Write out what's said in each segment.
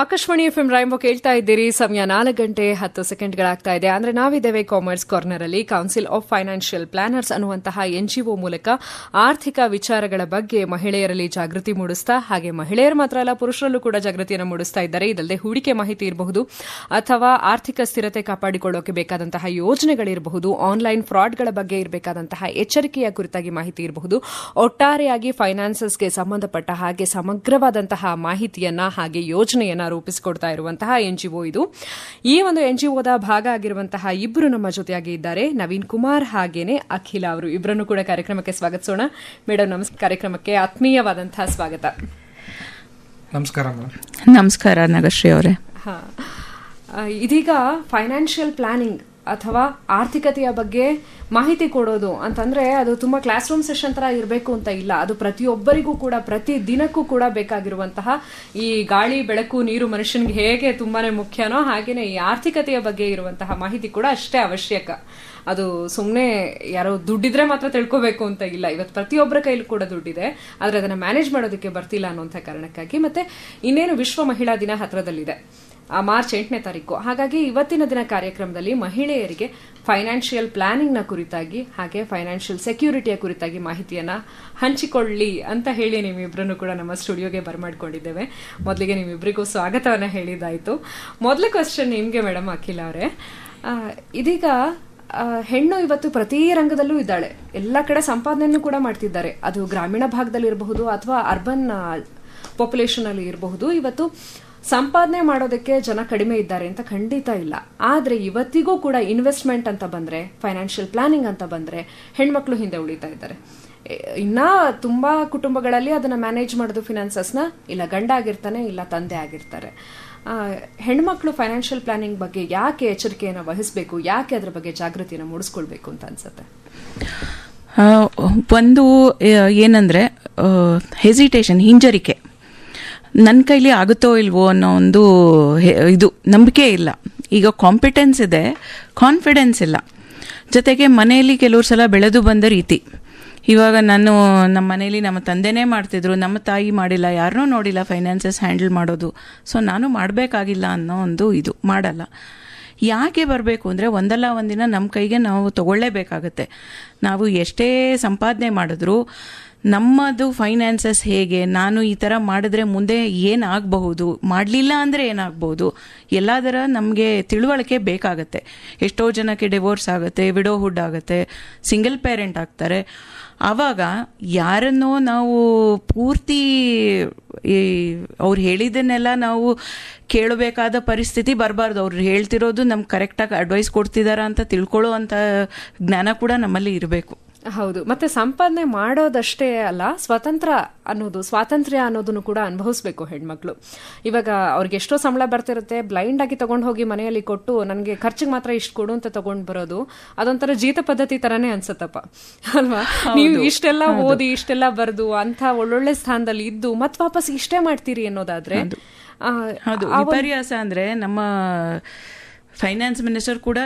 Akashvani FM rainbow ಕೇಳ್ತಾ ಇದ್ದೀರಿ. ಸಮಯ 4:10 ಇದೆ. ಅಂದ್ರೆ ನಾವಿದ್ದೇವೆ ಕಾಮರ್ಸ್ ಕಾರ್ನರ್ ಅಲ್ಲಿ. ಕೌನ್ಸಿಲ್ ಆಫ್ ಫೈನಾನ್ಷಿಯಲ್ ಪ್ಲಾನರ್ಸ್ ಅನ್ನುವಂತಹ ಎನ್ಜಿಒ ಮೂಲಕ ಆರ್ಥಿಕ ವಿಚಾರಗಳ ಬಗ್ಗೆ ಮಹಿಳೆಯರಲ್ಲಿ ಜಾಗೃತಿ ಮೂಡಿಸ್ತಾ, ಹಾಗೆ ಮಹಿಳೆಯರು ಮಾತ್ರ ಅಲ್ಲ ಪುರುಷರಲ್ಲೂ ಕೂಡ ಜಾಗೃತಿಯನ್ನು ಮೂಡಿಸ್ತಾ ಇದ್ದಾರೆ. ಇದಲ್ಲದೆ ಹೂಡಿಕೆ ಮಾಹಿತಿ ಇರಬಹುದು ಅಥವಾ ಆರ್ಥಿಕ ಸ್ಥಿರತೆ ಕಾಪಾಡಿಕೊಳ್ಳೋಕೆ ಬೇಕಾದಂತಹ ಯೋಜನೆಗಳಿರಬಹುದು, ಆನ್ಲೈನ್ ಫ್ರಾಡ್ಗಳ ಬಗ್ಗೆ ಇರಬೇಕಾದಂತಹ ಎಚ್ಚರಿಕೆಯ ಕುರಿತಾಗಿ ಮಾಹಿತಿ ಇರಬಹುದು. ಒಟ್ಟಾರೆಯಾಗಿ ಫೈನಾನ್ಸಸ್ಗೆ ಸಂಬಂಧಪಟ್ಟ ಹಾಗೆ ಸಮಗ್ರವಾದಂತಹ ಮಾಹಿತಿಯನ್ನ ಹಾಗೆ ಯೋಜನೆಯನ್ನ ರೂಪಿಸಿಕೊಡ್ತಾ ಇರುವಂತಹ ಎನ್ಜಿಒ ಇದು. ಈ ಒಂದು ಎನ್ಜಿಒದ ಭಾಗ ಆಗಿರುವಂತಹ ಇಬ್ಬರು ನಮ್ಮ ಜೊತೆಯಾಗಿ ಇದ್ದಾರೆ, ನವೀನ್ ಕುಮಾರ್ ಹಾಗೇನೆ ಅಖಿಲ ಅವರು. ಇಬ್ಬರನ್ನು ಕೂಡ ಕಾರ್ಯಕ್ರಮಕ್ಕೆ ಸ್ವಾಗತಿಸೋಣ. ಮೇಡಮ್, ಕಾರ್ಯಕ್ರಮಕ್ಕೆ ಆತ್ಮೀಯವಾದಂತಹ ಸ್ವಾಗತ. ನಮಸ್ಕಾರ. ನಮಸ್ಕಾರ ನಾಗಶ್ರೀ ಅವರೇ. ಇದೀಗ ಫೈನಾನ್ಷಿಯಲ್ ಪ್ಲಾನಿಂಗ್ ಅಥವಾ ಆರ್ಥಿಕತೆಯ ಬಗ್ಗೆ ಮಾಹಿತಿ ಕೊಡೋದು ಅಂತಂದ್ರೆ ಅದು ತುಂಬಾ ಕ್ಲಾಸ್ ರೂಮ್ ಸೆಷನ್ ತರ ಇರಬೇಕು ಅಂತ ಇಲ್ಲ. ಅದು ಪ್ರತಿಯೊಬ್ಬರಿಗೂ ಕೂಡ ಪ್ರತಿ ದಿನಕ್ಕೂ ಕೂಡ ಬೇಕಾಗಿರುವಂತಹ ಈ ಗಾಳಿ ಬೆಳಕು ನೀರು ಮನುಷ್ಯನಿಗೆ ಹೇಗೆ ತುಂಬಾನೇ ಮುಖ್ಯನೋ ಹಾಗೇನೆ ಈ ಆರ್ಥಿಕತೆಯ ಬಗ್ಗೆ ಇರುವಂತಹ ಮಾಹಿತಿ ಕೂಡ ಅಷ್ಟೇ ಅವಶ್ಯಕ. ಅದು ಸುಮ್ಮನೆ ಯಾರೋ ದುಡ್ಡಿದ್ರೆ ಮಾತ್ರ ತಿಳ್ಕೋಬೇಕು ಅಂತ ಇಲ್ಲ. ಇವತ್ತು ಪ್ರತಿಯೊಬ್ಬರ ಕೈಲೂ ಕೂಡ ದುಡ್ಡಿದೆ, ಆದ್ರೆ ಅದನ್ನ ಮ್ಯಾನೇಜ್ ಮಾಡೋದಕ್ಕೆ ಬರ್ತಿಲ್ಲ ಅನ್ನುವಂಥ ಕಾರಣಕ್ಕಾಗಿ. ಮತ್ತೆ ಇನ್ನೇನು ವಿಶ್ವ ಮಹಿಳಾ ದಿನ ಹತ್ರದಲ್ಲಿದೆ, ಮಾರ್ಚ್ 8ನೇ ತಾರೀಕು. ಹಾಗಾಗಿ ಇವತ್ತಿನ ದಿನ ಕಾರ್ಯಕ್ರಮದಲ್ಲಿ ಮಹಿಳೆಯರಿಗೆ ಫೈನಾನ್ಷಿಯಲ್ ಪ್ಲಾನಿಂಗ್ ನ ಕುರಿತಾಗಿ ಹಾಗೆ ಫೈನಾನ್ಷಿಯಲ್ ಸೆಕ್ಯೂರಿಟಿಯ ಕುರಿತಾಗಿ ಮಾಹಿತಿಯನ್ನ ಹಂಚಿಕೊಳ್ಳಿ ಅಂತ ಹೇಳಿ ನಿಮ್ಮಿಬ್ಬರನ್ನು ಕೂಡ ನಮ್ಮ ಸ್ಟುಡಿಯೋಗೆ ಬರಮಾಡ್ಕೊಂಡಿದ್ದೇವೆ. ಮೊದಲಿಗೆ ನಿಮ್ಮಿಬ್ಬರಿಗೂ ಸ್ವಾಗತವನ್ನ ಹೇಳಿದಾಯ್ತು. ಮೊದಲ ಕ್ವಶನ್ ನಿಮ್ಗೆ ಮೇಡಮ್, ಅಖಿಲ ಅವರೇ. ಇದೀಗ ಹೆಣ್ಣು ಇವತ್ತು ಪ್ರತಿ ರಂಗದಲ್ಲೂ ಇದ್ದಾಳೆ, ಎಲ್ಲ ಕಡೆ ಸಂಪಾದನೆಯನ್ನು ಕೂಡ ಮಾಡ್ತಿದ್ದಾರೆ. ಅದು ಗ್ರಾಮೀಣ ಭಾಗದಲ್ಲಿ ಇರಬಹುದು ಅಥವಾ ಅರ್ಬನ್ ಪಾಪ್ಯುಲೇಷನ್ ಅಲ್ಲಿ ಇರಬಹುದು. ಇವತ್ತು ಸಂಪಾದನೆ ಮಾಡೋದಕ್ಕೆ ಜನ ಕಡಿಮೆ ಇದ್ದಾರೆ ಅಂತ ಖಂಡಿತ ಇಲ್ಲ. ಆದ್ರೆ ಇವತ್ತಿಗೂ ಕೂಡ ಇನ್ವೆಸ್ಟ್ಮೆಂಟ್ ಅಂತ ಬಂದ್ರೆ, ಫೈನಾನ್ಷಿಯಲ್ ಪ್ಲಾನಿಂಗ್ ಅಂತ ಬಂದ್ರೆ ಹೆಣ್ಮಕ್ಳು ಹಿಂದೆ ಉಳಿತಾ ಇದ್ದಾರೆ. ಇನ್ನ ತುಂಬಾ ಕುಟುಂಬಗಳಲ್ಲಿ ಅದನ್ನ ಮ್ಯಾನೇಜ್ ಮಾಡೋದು ಫಿನಾನ್ಸಸ್ನ ಇಲ್ಲ ಗಂಡ ಆಗಿರ್ತಾನೆ ಇಲ್ಲ ತಂದೆ ಆಗಿರ್ತಾರೆ. ಹೆಣ್ಮಕ್ಳು ಫೈನಾನ್ಷಿಯಲ್ ಪ್ಲಾನಿಂಗ್ ಬಗ್ಗೆ ಯಾಕೆ ಎಚ್ಚರಿಕೆಯನ್ನು ವಹಿಸಬೇಕು, ಯಾಕೆ ಅದರ ಬಗ್ಗೆ ಜಾಗೃತಿಯನ್ನು ಮೂಡಿಸ್ಕೊಳ್ಬೇಕು ಅಂತ ಅನ್ಸುತ್ತೆ? ಒಂದು ಏನಂದ್ರೆ ಹೆಸಿಟೇಷನ್, ಹಿಂಜರಿಕೆ. ನನ್ನ ಕೈಲಿ ಆಗುತ್ತೋ ಇಲ್ವೋ ಅನ್ನೋ ಒಂದು ಇದು ನಂಬಿಕೆ ಇಲ್ಲ. ಈಗ ಕಾಂಪಿಟೆನ್ಸ್ ಇದೆ, ಕಾನ್ಫಿಡೆನ್ಸ್ ಇಲ್ಲ. ಜೊತೆಗೆ ಮನೆಯಲ್ಲಿ ಕೆಲವ್ರು ಸಲ ಬೆಳೆದು ಬಂದ ರೀತಿ. ಇವಾಗ ನಮ್ಮ ಮನೇಲಿ ನಮ್ಮ ತಂದೆನೇ ಮಾಡ್ತಿದ್ರು, ನಮ್ಮ ತಾಯಿ ಮಾಡಿಲ್ಲ, ಯಾರನ್ನೂ ನೋಡಿಲ್ಲ ಫೈನಾನ್ಸಸ್ ಹ್ಯಾಂಡಲ್ ಮಾಡೋದು. ಸೊ ನಾನು ಮಾಡಬೇಕಾಗಿಲ್ಲ ಅನ್ನೋ ಒಂದು ಇದು ಮಾಡಲ್ಲ. ಯಾಕೆ ಬರಬೇಕು ಅಂದರೆ ಒಂದಲ್ಲ ಒಂದಿನ ನಮ್ಮ ಕೈಗೆ ನಾವು ತಗೊಳ್ಳೇಬೇಕಾಗತ್ತೆ. ನಾವು ಎಷ್ಟೇ ಸಂಪಾದನೆ ಮಾಡಿದ್ರು ನಮ್ಮದು ಫೈನಾನ್ಸಸ್ ಹೇಗೆ, ನಾನು ಈ ಥರ ಮಾಡಿದ್ರೆ ಮುಂದೆ ಏನಾಗಬಹುದು, ಮಾಡಲಿಲ್ಲ ಅಂದರೆ ಏನಾಗಬಹುದು, ಎಲ್ಲದರ ನಮಗೆ ತಿಳುವಳಿಕೆ ಬೇಕಾಗತ್ತೆ. ಎಷ್ಟೋ ಜನಕ್ಕೆ ಡಿವೋರ್ಸ್ ಆಗುತ್ತೆ, ವಿಡೋಹುಡ್ ಆಗುತ್ತೆ, ಸಿಂಗಲ್ ಪೇರೆಂಟ್ ಆಗ್ತಾರೆ. ಆವಾಗ ಯಾರನ್ನೋ ನಾವು ಪೂರ್ತಿ ಅವ್ರು ಹೇಳಿದ್ದನ್ನೆಲ್ಲ ನಾವು ಕೇಳಬೇಕಾದ ಪರಿಸ್ಥಿತಿ ಬರಬಾರ್ದು. ಅವ್ರು ಹೇಳ್ತಿರೋದು ನಮ್ಗೆ ಕರೆಕ್ಟಾಗಿ ಅಡ್ವೈಸ್ ಕೊಡ್ತಿದಾರ ಅಂತ ತಿಳ್ಕೊಳ್ಳೋ ಅಂಥ ಜ್ಞಾನ ಕೂಡ ನಮ್ಮಲ್ಲಿ ಇರಬೇಕು. ಹೌದು. ಮತ್ತೆ ಸಂಪಾದನೆ ಮಾಡೋದಷ್ಟೇ ಅಲ್ಲ, ಸ್ವಾತಂತ್ರ್ಯ ಅನ್ನೋದನ್ನು ಕೂಡ ಅನುಭವಿಸ್ಬೇಕು ಹೆಣ್ಮಕ್ಳು. ಇವಾಗ ಅವ್ರಿಗೆ ಎಷ್ಟೋ ಸಂಬಳ ಬರ್ತಿರುತ್ತೆ, ಬ್ಲೈಂಡ್ ಆಗಿ ತಗೊಂಡು ಹೋಗಿ ಮನೆಯಲ್ಲಿ ಕೊಟ್ಟು ನನಗೆ ಖರ್ಚಿಗೆ ಮಾತ್ರ ಇಷ್ಟು ಕೊಡು ಅಂತ ತಗೊಂಡ್ ಬರೋದು ಅದೊಂಥರ ಜೀತ ಪದ್ಧತಿ ತರಾನೇ ಅನ್ಸತ್ತಪ್ಪ ಅಲ್ವಾ? ನೀವು ಇಷ್ಟೆಲ್ಲ ಓದಿ ಇಷ್ಟೆಲ್ಲ ಬರ್ದು ಅಂತ ಒಳ್ಳೊಳ್ಳೆ ಸ್ಥಾನದಲ್ಲಿ ಇದ್ದು ಮತ್ ವಾಪಸ್ ಇಷ್ಟೇ ಮಾಡ್ತೀರಿ ಅನ್ನೋದಾದ್ರೆ ಹೌದು. ವಿಪರ್ಯಾಸ ಅಂದ್ರೆ ನಮ್ಮ ಫೈನಾನ್ಸ್ ಮಿನಿಸ್ಟರ್ ಕೂಡ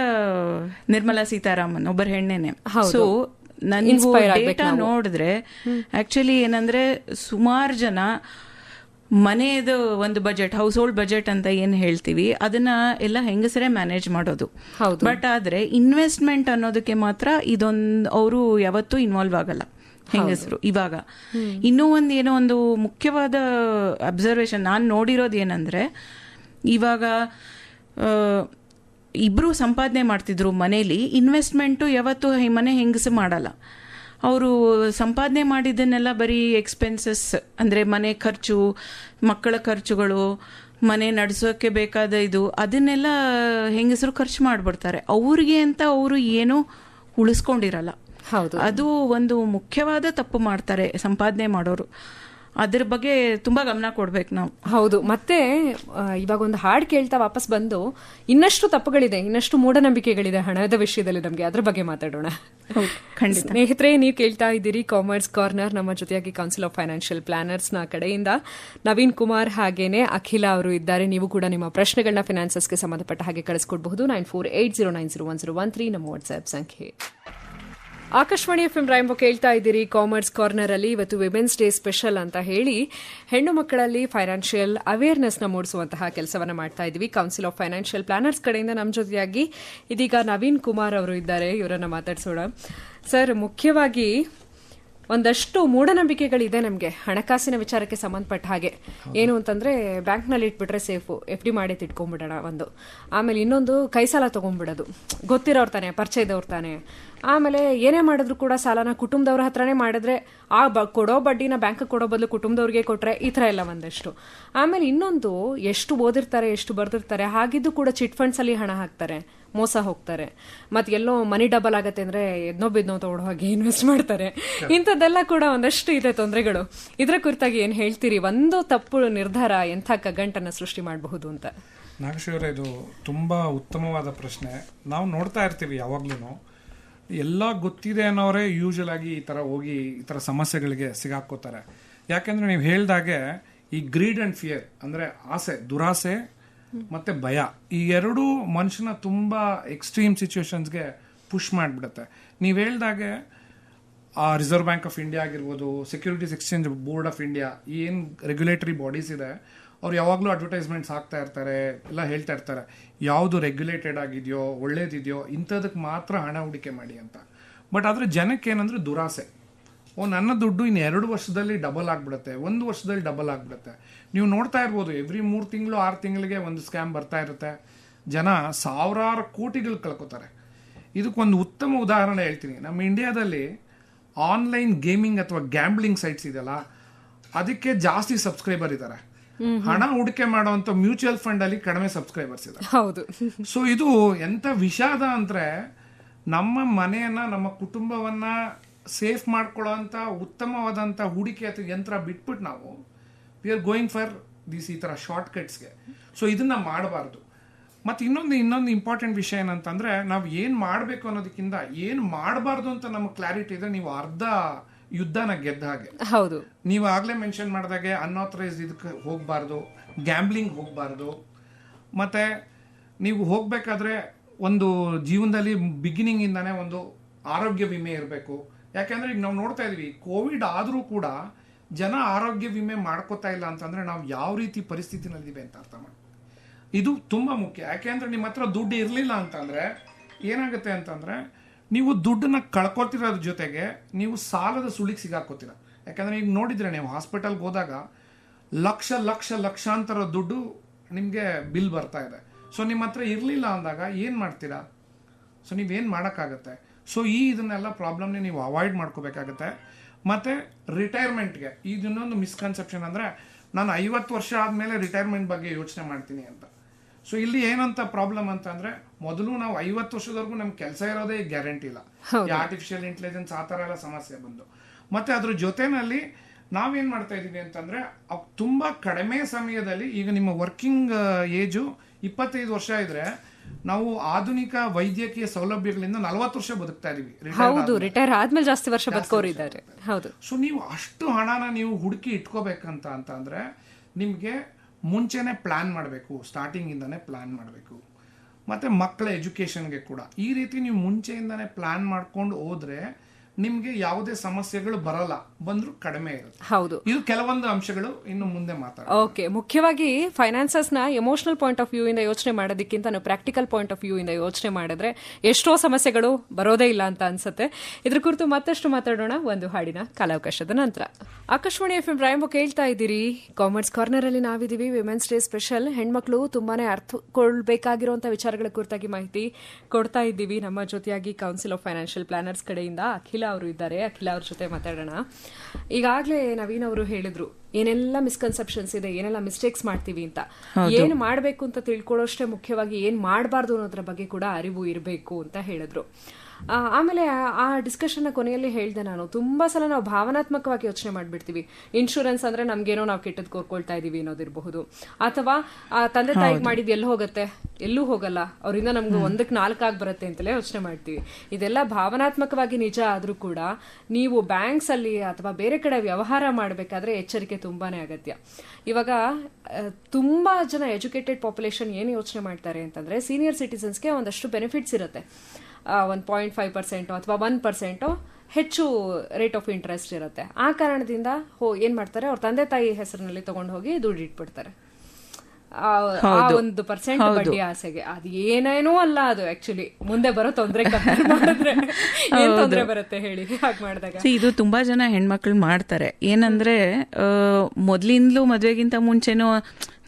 ನಿರ್ಮಲಾ ಸೀತಾರಾಮನ್ ಒಬ್ಬರ ಹೆಣ್ಣೇನೆ. ಸೊ ನೀವು ಡೇಟಾ ನೋಡಿದ್ರೆ ಆಕ್ಚುಲಿ ಏನಂದ್ರೆ ಸುಮಾರು ಜನ ಮನೆಯದು ಒಂದು ಬಜೆಟ್, ಹೌಸ್ ಹೋಲ್ಡ್ ಬಜೆಟ್ ಅಂತ ಏನು ಹೇಳ್ತೀವಿ ಅದನ್ನ ಎಲ್ಲ ಹೆಂಗಸರೇ ಮ್ಯಾನೇಜ್ ಮಾಡೋದು. ಬಟ್ ಆದ್ರೆ ಇನ್ವೆಸ್ಟ್ಮೆಂಟ್ ಅನ್ನೋದಕ್ಕೆ ಮಾತ್ರ ಅವರು ಯಾವತ್ತೂ ಇನ್ವಾಲ್ವ್ ಆಗಲ್ಲ ಹೆಂಗಸರು. ಇವಾಗ ಇನ್ನೂ ಏನೋ ಒಂದು ಮುಖ್ಯವಾದ ಅಬ್ಸರ್ವೇಷನ್ ನಾನು ನೋಡಿರೋದು ಏನಂದ್ರೆ, ಇವಾಗ ಇಬ್ರು ಸಂಪಾದನೆ ಮಾಡ್ತಿದ್ರು ಮನೇಲಿ, ಇನ್ವೆಸ್ಟ್ಮೆಂಟು ಯಾವತ್ತು ಮನೆ ಹೆಂಗಸು ಮಾಡಲ್ಲ. ಅವರು ಸಂಪಾದನೆ ಮಾಡಿದ್ದನ್ನೆಲ್ಲ ಬರೀ ಎಕ್ಸ್ಪೆನ್ಸಸ್ ಅಂದರೆ ಮನೆ ಖರ್ಚು, ಮಕ್ಕಳ ಖರ್ಚುಗಳು, ಮನೆ ನಡೆಸೋಕ್ಕೆ ಬೇಕಾದ ಅದನ್ನೆಲ್ಲ ಹೆಂಗಸರು ಖರ್ಚು ಮಾಡಿಬಿಡ್ತಾರೆ. ಅವ್ರಿಗೆ ಅಂತ ಅವರು ಏನೂ ಉಳಿಸ್ಕೊಂಡಿರಲ್ಲ. ಅದು ಒಂದು ಮುಖ್ಯವಾದ ತಪ್ಪು ಮಾಡ್ತಾರೆ ಸಂಪಾದನೆ ಮಾಡೋರು. ಅದ್ರ ಬಗ್ಗೆ ತುಂಬಾ ಗಮನ ಕೊಡ್ಬೇಕು ನಾವು. ಹೌದು. ಮತ್ತೆ ಇವಾಗ ಒಂದು ಹಾಡು ಕೇಳ್ತಾ ವಾಪಸ್ ಬಂದು ಇನ್ನಷ್ಟು ತಪ್ಪುಗಳಿದೆ, ಇನ್ನಷ್ಟು ಮೂಢನಂಬಿಕೆಗಳಿದೆ ಹಣದ ವಿಷಯದಲ್ಲಿ. ನಮ್ಗೆ ಅದ್ರ ಬಗ್ಗೆ ಮಾತಾಡೋಣ. ಸ್ನೇಹಿತರೆ, ನೀವು ಕೇಳ್ತಾ ಇದ್ದೀರಿ ಕಾಮರ್ಸ್ ಕಾರ್ನರ್. ನಮ್ಮ ಜೊತೆಯಾಗಿ ಕೌನ್ಸಿಲ್ ಆಫ್ ಫೈನಾನ್ಷಿಯಲ್ ಪ್ಲಾನರ್ಸ್ ನ ಕಡೆಯಿಂದ ನವೀನ್ ಕುಮಾರ್ ಹಾಗೇನೆ ಅಖಿಲ ಅವರು ಇದ್ದಾರೆ. ನೀವು ಕೂಡ ನಿಮ್ಮ ಪ್ರಶ್ನೆಗಳನ್ನ ಫೈನಾನ್ಸಸ್ಗೆ ಸಂಬಂಧಪಟ್ಟ ಹಾಗೆ ಕಳಿಸ್ಕೊಡ್ಬಹುದು. 9480901013 ನಮ್ಮ ವಾಟ್ಸ್ಆಪ್ ಸಂಖ್ಯೆ. ಆಕಾಶವಾಣಿ ಎಫ್ ಎಂ ರಾಯಂಬ ಕೇಳ್ತಾ ಇದ್ದೀರಿ ಕಾಮರ್ಸ್ ಕಾರ್ನರ್ ಅಲ್ಲಿ. ಇವತ್ತು ವಿಮೆನ್ಸ್ ಡೇ ಸ್ಪೆಷಲ್ ಅಂತ ಹೇಳಿ ಹೆಣ್ಣು ಮಕ್ಕಳಲ್ಲಿ ಫೈನಾನ್ಷಿಯಲ್ ಅವೇರ್ನೆಸ್ ನ ಮೂಡಿಸುವಂತಹ ಕೆಲಸವನ್ನ ಮಾಡ್ತಾ ಇದ್ದೀವಿ. ಕೌನ್ಸಿಲ್ ಆಫ್ ಫೈನಾನ್ಷಿಯಲ್ ಪ್ಲಾನರ್ಸ್ ಕಡೆಯಿಂದ ನಮ್ಮ ಜೊತೆಯಾಗಿ ಇದೀಗ ನವೀನ್ ಕುಮಾರ್ ಅವರು ಇದ್ದಾರೆ. ಇವರನ್ನ ಮಾತಾಡ್ಸೋಣ. ಸರ್, ಮುಖ್ಯವಾಗಿ ಒಂದಷ್ಟು ಮೂಢನಂಬಿಕೆಗಳಿದೆ ನಮಗೆ ಹಣಕಾಸಿನ ವಿಚಾರಕ್ಕೆ ಸಂಬಂಧಪಟ್ಟ ಹಾಗೆ. ಏನು ಅಂತಂದ್ರೆ ಬ್ಯಾಂಕ್ನಲ್ಲಿ ಇಟ್ಬಿಟ್ರೆ ಸೇಫು, FD ಮಾಡಿ ತಿಟ್ಕೊಂಡ್ಬಿಡೋಣ ಒಂದು. ಆಮೇಲೆ ಇನ್ನೊಂದು ಕೈ ಸಾಲ ತಗೊಂಡ್ಬಿಡೋದು, ಗೊತ್ತಿರೋರ್ ತಾನೆ, ಪರಿಚಯದವ್ರ ತಾನೆ. ಆಮೇಲೆ ಏನೇ ಮಾಡಿದ್ರು ಕೂಡ ಸಾಲನ ಕುಟುಂಬದವ್ರ ಹತ್ರನೇ ಮಾಡಿದ್ರೆ ಆ ಕೊಡೋ ಬಡ್ಡಿನ ಬ್ಯಾಂಕ್ ಕೊಡೋ ಬದಲು ಕುಟುಂಬದವ್ರಿಗೆ ಕೊಟ್ರೆ ಈ ತರ ಎಲ್ಲ ಒಂದಷ್ಟು. ಆಮೇಲೆ ಇನ್ನೊಂದು, ಎಷ್ಟು ಓದಿರ್ತಾರೆ ಎಷ್ಟು ಬರ್ದಿರ್ತಾರೆ ಹಾಗಿದ್ದು ಕೂಡ ಚಿಟ್ ಫಂಡ್ಸ್ ಅಲ್ಲಿ ಹಣ ಹಾಕ್ತಾರೆ, ಮೋಸ ಹೋಗ್ತಾರೆ. ಮತ್ತೆ ಎಲ್ಲೋ ಮನಿ ಡಬಲ್ ಆಗತ್ತೆ ಅಂದ್ರೆ ಎದ್ನೋ ಬಿದ್ನೋ ತಗೊಳ್ಳೋ ಹಾಗೆ ಇನ್ವೆಸ್ಟ್ ಮಾಡ್ತಾರೆ. ಇಂಥದ್ದೆಲ್ಲ ಕೂಡ ಒಂದಷ್ಟು ಇದೆ ತೊಂದರೆಗಳು. ಇದರ ಕುರಿತಾಗಿ ಏನ್ ಹೇಳ್ತೀರಿ? ಒಂದು ತಪ್ಪು ನಿರ್ಧಾರ ಎಂಥ ಕಗ್ಗಂಟನ್ನ ಸೃಷ್ಟಿ ಮಾಡಬಹುದು ಅಂತ. ನಾಗೇಶ್ವರ, ಇದು ತುಂಬಾ ಉತ್ತಮವಾದ ಪ್ರಶ್ನೆ. ನಾವು ನೋಡ್ತಾ ಇರ್ತೀವಿ ಯಾವಾಗ್ಲೂ ಎಲ್ಲ ಗೊತ್ತಿದೆ ಅನ್ನೋರೇ ಯೂಶಲ್ ಆಗಿ ಈ ತರ ಹೋಗಿ ಈ ತರ ಸಮಸ್ಯೆಗಳಿಗೆ ಸಿಗಾಕೋತಾರೆ. ಯಾಕೆಂದ್ರೆ ನೀವು ಹೇಳ್ದಾಗೆ ಈ ಗ್ರೀಡ್ ಅಂಡ್ ಫಿಯರ್ ಅಂದ್ರೆ ಆಸೆ, ದುರಾಸೆ ಮತ್ತೆ ಭಯ, ಈ ಎರಡೂ ಮನುಷ್ಯನ ತುಂಬಾ ಎಕ್ಸ್ಟ್ರೀಮ್ ಸಿಚುವೇಶನ್ಸ್ಗೆ ಪುಷ್ ಮಾಡಿಬಿಡುತ್ತೆ. ನೀವು ಹೇಳ್ದಾಗೆ ಆ ರಿಸರ್ವ್ ಬ್ಯಾಂಕ್ ಆಫ್ ಇಂಡಿಯಾ ಆಗಿರ್ಬೋದು, securities exchange board of India, ಏನು ರೆಗ್ಯುಲೇಟರಿ ಬಾಡೀಸ್ ಇದೆ, ಅವ್ರು ಯಾವಾಗಲೂ ಅಡ್ವರ್ಟೈಸ್ಮೆಂಟ್ಸ್ ಹಾಕ್ತಾ ಇರ್ತಾರೆ, ಎಲ್ಲ ಹೇಳ್ತಾ ಇರ್ತಾರೆ ಯಾವುದು ರೆಗ್ಯುಲೇಟೆಡ್ ಆಗಿದೆಯೋ ಒಳ್ಳೇದಿದೆಯೋ ಇಂಥದಕ್ಕೆ ಮಾತ್ರ ಹಣ ಹೂಡಿಕೆ ಮಾಡಿ ಅಂತ. ಬಟ್ ಆದರೆ ಜನಕ್ಕೆ ಏನಂದ್ರೆ ದುರಾಸೆ, ನನ್ನ ದುಡ್ಡು ಇನ್ನು 2 ವರ್ಷದಲ್ಲಿ ಡಬಲ್ ಆಗ್ಬಿಡುತ್ತೆ, 1 ವರ್ಷದಲ್ಲಿ ಡಬಲ್ ಆಗ್ಬಿಡುತ್ತೆ. ನೀವು ನೋಡ್ತಾ ಇರ್ಬೋದು, ಎವ್ರಿ 3 ತಿಂಗಳು 6 ತಿಂಗಳಿಗೆ ಒಂದು ಸ್ಕ್ಯಾಮ್ ಬರ್ತಾ ಇರುತ್ತೆ. ಜನ ಸಾವಿರಾರು ಕೋಟಿಗಳು ಕಳ್ಕೊತಾರೆ. ಇದಕ್ಕೊಂದು ಉತ್ತಮ ಉದಾಹರಣೆ ಹೇಳ್ತೀನಿ. ನಮ್ಮ ಇಂಡಿಯಾದಲ್ಲಿ ಆನ್ಲೈನ್ ಗೇಮಿಂಗ್ ಅಥವಾ ಗ್ಯಾಂಬ್ಲಿಂಗ್ ಸೈಟ್ಸ್ ಇದೆಯಲ್ಲ, ಅದಕ್ಕೆ ಜಾಸ್ತಿ ಸಬ್ಸ್ಕ್ರೈಬರ್ ಇದ್ದಾರೆ. ಹಣ ಹೂಡಿಕೆ ಮಾಡುವಂತ ಮ್ಯೂಚುವಲ್ ಫಂಡ್ ಅಲ್ಲಿ ಕಡಿಮೆ ಸಬ್ಸ್ಕ್ರೈಬರ್ಸ್ ಇದೆ. ಹೌದು. ಸೊ ಇದು ಎಂತ ವಿಷಾದ ಅಂದ್ರೆ, ನಮ್ಮ ಮನೆಯನ್ನ, ನಮ್ಮ ಕುಟುಂಬವನ್ನ ಸೇಫ್ ಮಾಡ್ಕೊಳ್ಳೋಂತ ಉತ್ತಮವಾದಂತ ಹೂಡಿಕೆ ಅಥವಾ ಯಂತ್ರ ಬಿಟ್ಬಿಟ್ಟು ನಾವು ವಿ ಆರ್ ಗೋಯಿಂಗ್ ಫಾರ್ ಈ ತರ ಶಾರ್ಟ್ ಕಟ್ಸ್ಗೆ. ಸೊ ಇದನ್ನ ಮಾಡಬಾರ್ದು. ಮತ್ತೆ ಇನ್ನೊಂದು ಇಂಪಾರ್ಟೆಂಟ್ ವಿಷಯ ಏನಂತಂದ್ರೆ, ನಾವು ಏನ್ ಮಾಡ್ಬೇಕು ಅನ್ನೋದಕ್ಕಿಂತ ಏನ್ ಮಾಡಬಾರ್ದು ಅಂತ ನಮ್ಗೆ ಕ್ಲಾರಿಟಿ ಇದೆ. ನೀವು ಅರ್ಧ ಯುದ್ಧನ ಗೆದ್ದ ಹಾಗೆ. ಹೌದು. ನೀವು ಆಗ್ಲೇ ಮೆನ್ಷನ್ ಮಾಡಿದಾಗೆ ಅನ್ಆಥರೈಸ್ಡ್ ಇದಕ್ಕೆ ಹೋಗ್ಬಾರ್ದು, ಗ್ಯಾಂಬ್ಲಿಂಗ್ ಹೋಗ್ಬಾರ್ದು. ಮತ್ತೆ ನೀವು ಹೋಗ್ಬೇಕಾದ್ರೆ ಒಂದು ಜೀವನದಲ್ಲಿ ಬಿಗಿನಿಂಗ್ ಇಂದಾನೆ ಒಂದು ಆರೋಗ್ಯ ವಿಮೆ ಇರಬೇಕು. ಯಾಕೆಂದ್ರೆ ಈಗ ನಾವು ನೋಡ್ತಾ ಇದೀವಿ, ಕೋವಿಡ್ ಆದ್ರೂ ಕೂಡ ಜನ ಆರೋಗ್ಯ ವಿಮೆ ಮಾಡ್ಕೋತಾ ಇಲ್ಲ ಅಂತಂದ್ರೆ ನಾವು ಯಾವ ರೀತಿ ಪರಿಸ್ಥಿತಿನಲ್ಲಿವೆ ಅಂತ ಅರ್ಥ ಮಾಡಿ. ಇದು ತುಂಬಾ ಮುಖ್ಯ. ಯಾಕೆಂದ್ರೆ ನಿಮ್ಮ ಹತ್ರ ದುಡ್ಡು ಇರಲಿಲ್ಲ ಅಂತಂದ್ರೆ ಏನಾಗುತ್ತೆ ಅಂತಂದ್ರೆ, ನೀವು ದುಡ್ಡನ್ನ ಕಳ್ಕೊತಿರೋದ್ರ ಜೊತೆಗೆ ನೀವು ಸಾಲದ ಸುಳಿಗೆ ಸಿಗಾಕೋತೀರ. ಯಾಕಂದ್ರೆ ಈಗ ನೋಡಿದ್ರೆ ನೀವು ಹಾಸ್ಪಿಟಲ್ಗೆ ಹೋದಾಗ ಲಕ್ಷಾಂತರ ದುಡ್ಡು ನಿಮ್ಗೆ ಬಿಲ್ ಬರ್ತಾ ಇದೆ. ಸೊ ನಿಮ್ಮ ಹತ್ರ ಇರ್ಲಿಲ್ಲ ಅಂದಾಗ ಏನ್ ಮಾಡ್ತೀರಾ? ಸೊ ನೀವೇನ್ ಮಾಡಕ್ಕಾಗತ್ತೆ? ಸೊ ಇದನ್ನೆಲ್ಲ ಪ್ರಾಬ್ಲಮ್ನ ನೀವು ಅವಾಯ್ಡ್ ಮಾಡ್ಕೋಬೇಕಾಗತ್ತೆ. ಮತ್ತೆ ರಿಟೈರ್ಮೆಂಟ್ಗೆ ಇದನ್ನೊಂದು ಮಿಸ್ಕನ್ಸೆಪ್ಷನ್ ಅಂದ್ರೆ, ನಾನು 50 ವರ್ಷ ಆದ್ಮೇಲೆ ರಿಟೈರ್ಮೆಂಟ್ ಬಗ್ಗೆ ಯೋಚನೆ ಮಾಡ್ತೀನಿ ಅಂತ. ಸೊ ಇಲ್ಲಿ ಏನಂತ ಪ್ರಾಬ್ಲಮ್ ಅಂತ ಅಂದ್ರೆ, ಮೊದಲು ನಾವು 50 ವರ್ಷದವರೆಗೂ ನಮ್ಗೆ ಕೆಲಸ ಇರೋದೇ ಗ್ಯಾರಂಟಿ ಇಲ್ಲ. ಆರ್ಟಿಫಿಷಿಯಲ್ ಇಂಟೆಲಿಜೆನ್ಸ್ ಆ ತರ ಎಲ್ಲ ಸಮಸ್ಯೆ ಬಂದು, ಮತ್ತೆ ಅದ್ರ ಜೊತೆನಲ್ಲಿ ನಾವೇನ್ ಮಾಡ್ತಾ ಇದೀವಿ ಅಂತಂದ್ರೆ, ತುಂಬಾ ಕಡಿಮೆ ಸಮಯದಲ್ಲಿ, ಈಗ ನಿಮ್ಮ ವರ್ಕಿಂಗ್ ಏಜು 25 ವರ್ಷ ಇದ್ರೆ ನಾವು ಆಧುನಿಕ ವೈದ್ಯಕೀಯ ಸೌಲಭ್ಯಗಳಿಂದ 40 ವರ್ಷ ಬದುಕ್ತಾ ಇದೀವಿ. ಹೌದು, ರಿಟೈರ್ ಆದ್ಮೇಲೆ ಜಾಸ್ತಿ ವರ್ಷ ಬದುಕೋರಿದ್ದಾರೆ. ಹೌದು. ಸೊ ನೀವು ಅಷ್ಟು ಹಣನ ನೀವು ಹುಡುಕಿ ಇಟ್ಕೋಬೇಕಂತ ಅಂದ್ರೆ ನಿಮ್ಗೆ ಮುಂಚೆನೆ ಪ್ಲಾನ್ ಮಾಡಬೇಕು, ಸ್ಟಾರ್ಟಿಂಗ್ ಇಂದಾನೆ ಪ್ಲಾನ್ ಮಾಡಬೇಕು. ಮತ್ತೆ ಮಕ್ಕಳ ಎಜುಕೇಶನ್ಗೆ ಕೂಡ ಈ ರೀತಿ ನೀವು ಮುಂಚೆಯಿಂದಾನೆ ಪ್ಲಾನ್ ಮಾಡ್ಕೊಂಡು ಹೋದ್ರೆ ನಿಮ್ಗೆ ಯಾವುದೇ ಸಮಸ್ಯೆಗಳು ಬರಲ್ಲ, ಬಂದ್ರು ಕಡಿಮೆ ಇರುತ್ತೆ. ಹೌದು. ಇದು ಕೆಲವೊಂದು ಅಂಶಗಳು ಇನ್ನು ಮುಂದೆ ಮಾತಾಡೋಣ. ಓಕೆ. ಮುಖ್ಯವಾಗಿ ಫೈನಾನ್ಸಸ್ ನ ಎಮೋಷನಲ್ ಪಾಯಿಂಟ್ ಆಫ್ ವ್ಯೂ ಇಂದ ಯೋಚನೆ ಮಾಡೋದಕ್ಕಿಂತ ಪ್ರಾಕ್ಟಿಕಲ್ ಪಾಯಿಂಟ್ ಆಫ್ ವ್ಯೂ ಇಂದ ಯೋಚನೆ ಮಾಡಿದ್ರೆ ಎಷ್ಟೋ ಸಮಸ್ಯೆಗಳು ಬರೋದೇ ಇಲ್ಲ ಅಂತ ಅನ್ಸುತ್ತೆ. ಇದ್ರ ಕುರಿತು ಮತ್ತಷ್ಟು ಮಾತಾಡೋಣ ಒಂದು ಹಾಡಿನ ಕಾಲಾವಕಾಶದ ನಂತರ. ಆಕಾಶವಾಣಿ ಎಫ್ ಎಂ ರಾಯಂಬ ಕೇಳ್ತಾ ಇದ್ದೀರಿ. ಕಾಮರ್ಸ್ ಕಾರ್ನರ್ ಅಲ್ಲಿ ನಾವಿದ್ದೀವಿ. Women's day special. ಹೆಣ್ಮಕ್ಳು ತುಂಬಾನೇ ಅರ್ಥಕೊಳ್ಬೇಕಾಗಿರುವಂತಹ ವಿಚಾರಗಳ ಕುರಿತಾಗಿ ಮಾಹಿತಿ ಕೊಡ್ತಾ ಇದ್ದೀವಿ. ನಮ್ಮ ಜೊತೆಯಾಗಿ ಕೌನ್ಸಿಲ್ ಆಫ್ ಫೈನಾನ್ಷಿಯಲ್ ಪ್ಲಾನರ್ಸ್ ಕಡೆಯಿಂದ ಅಖಿಲ ಅವರು ಇದ್ದಾರೆ. ಅಖಿಲ ಅವ್ರ ಜೊತೆ ಮಾತಾಡೋಣ. ಈಗಾಗಲೇ ನವೀನ್ ಅವರು ಹೇಳಿದ್ರು ಏನೆಲ್ಲ ಮಿಸ್ಕನ್ಸೆಪ್ಷನ್ಸ್ ಇದೆ, ಏನೆಲ್ಲ ಮಿಸ್ಟೇಕ್ಸ್ ಮಾಡ್ತೀವಿ ಅಂತ. ಏನ್ ಮಾಡ್ಬೇಕು ಅಂತ ತಿಳ್ಕೊಳ್ಳೋಷ್ಟೇ ಮುಖ್ಯವಾಗಿ ಏನ್ ಮಾಡಬಾರ್ದು ಅನ್ನೋದ್ರ ಬಗ್ಗೆ ಕೂಡ ಅರಿವು ಇರಬೇಕು ಅಂತ ಹೇಳಿದ್ರು. ಆಮೇಲೆ ಆ ಡಿಸ್ಕಷನ್ ನ ಕೊನೆಯಲ್ಲಿ ಹೇಳ್ದೆ ನಾನು, ತುಂಬಾ ಸಲ ನಾವು ಭಾವನಾತ್ಮಕವಾಗಿ ಯೋಚನೆ ಮಾಡ್ಬಿಡ್ತೀವಿ. ಇನ್ಶೂರೆನ್ಸ್ ಅಂದ್ರೆ ನಮ್ಗೇನೋ ನಾವು ಕೆಟ್ಟದ್ ಕೋರ್ಕೊಳ್ತಾ ಇದೀವಿ ಅನ್ನೋದಿರಬಹುದು, ಅಥವಾ ತಂದೆ ತಾಯಿಗೆ ಮಾಡಿದ್ ಎಲ್ಲಿ ಹೋಗುತ್ತೆ, ಎಲ್ಲೂ ಹೋಗಲ್ಲ, ಅವರಿಂದ ನಮ್ಗೆ 1ಕ್ಕೆ 4 ಆಗಿ ಬರುತ್ತೆ ಅಂತಲೇ ಯೋಚನೆ ಮಾಡ್ತೀವಿ. ಇದೆಲ್ಲ ಭಾವನಾತ್ಮಕವಾಗಿ ನಿಜ ಆದ್ರೂ ಕೂಡ ನೀವು ಬ್ಯಾಂಕ್ಸ್ ಅಲ್ಲಿ ಅಥವಾ ಬೇರೆ ಕಡೆ ವ್ಯವಹಾರ ಮಾಡಬೇಕಾದ್ರೆ ಎಚ್ಚರಿಕೆ ತುಂಬಾನೇ ಅಗತ್ಯ. ಇವಾಗ ತುಂಬಾ ಜನ ಎಜುಕೇಟೆಡ್ ಪಾಪ್ಯುಲೇಷನ್ ಏನು ಯೋಚನೆ ಮಾಡ್ತಾರೆ ಅಂತಂದ್ರೆ, ಸೀನಿಯರ್ ಸಿಟಿಸನ್ಸ್ಗೆ ಒಂದಷ್ಟು ಬೆನಿಫಿಟ್ಸ್ ಇರುತ್ತೆ. 1.5% ಅಥವಾ 1% ಹೆಚ್ಚು ರೇಟ್ ಆಫ್ ಇಂಟ್ರೆಸ್ಟ್ ಇರುತ್ತೆ. ಆ ಕಾರಣದಿಂದ ಏನ್ ಮಾಡ್ತಾರೆ, ಅವ್ರ ತಂದೆ ತಾಯಿ ಹೆಸರಿನಲ್ಲಿ ತಗೊಂಡು ಹೋಗಿ ದುಡ್ಡು ಇಟ್ಬಿಡ್ತಾರೆ. ಆ 1% ಬಡ್ಡಿ ಆಸೆಗೆ. ಅದು ಏನೇನೋ ಅಲ್ಲ, ಅದು ಆಕ್ಚುಲಿ ಮುಂದೆ ಬರೋ ತೊಂದರೆ ಮಾಡಿದ್ರೆ ಏನ್ ತೊಂದರೆ ಬರುತ್ತೆ ಹೇಳಿ ಹಾಗೆ ಮಾಡಿದಾಗ. ಇದು ತುಂಬಾ ಜನ ಹೆಣ್ಮಕ್ಳು ಮಾಡ್ತಾರೆ. ಏನಂದ್ರೆ ಮೊದ್ಲಿಂದಲೂ ಮದ್ವೆಗಿಂತ ಮುಂಚೆನೂ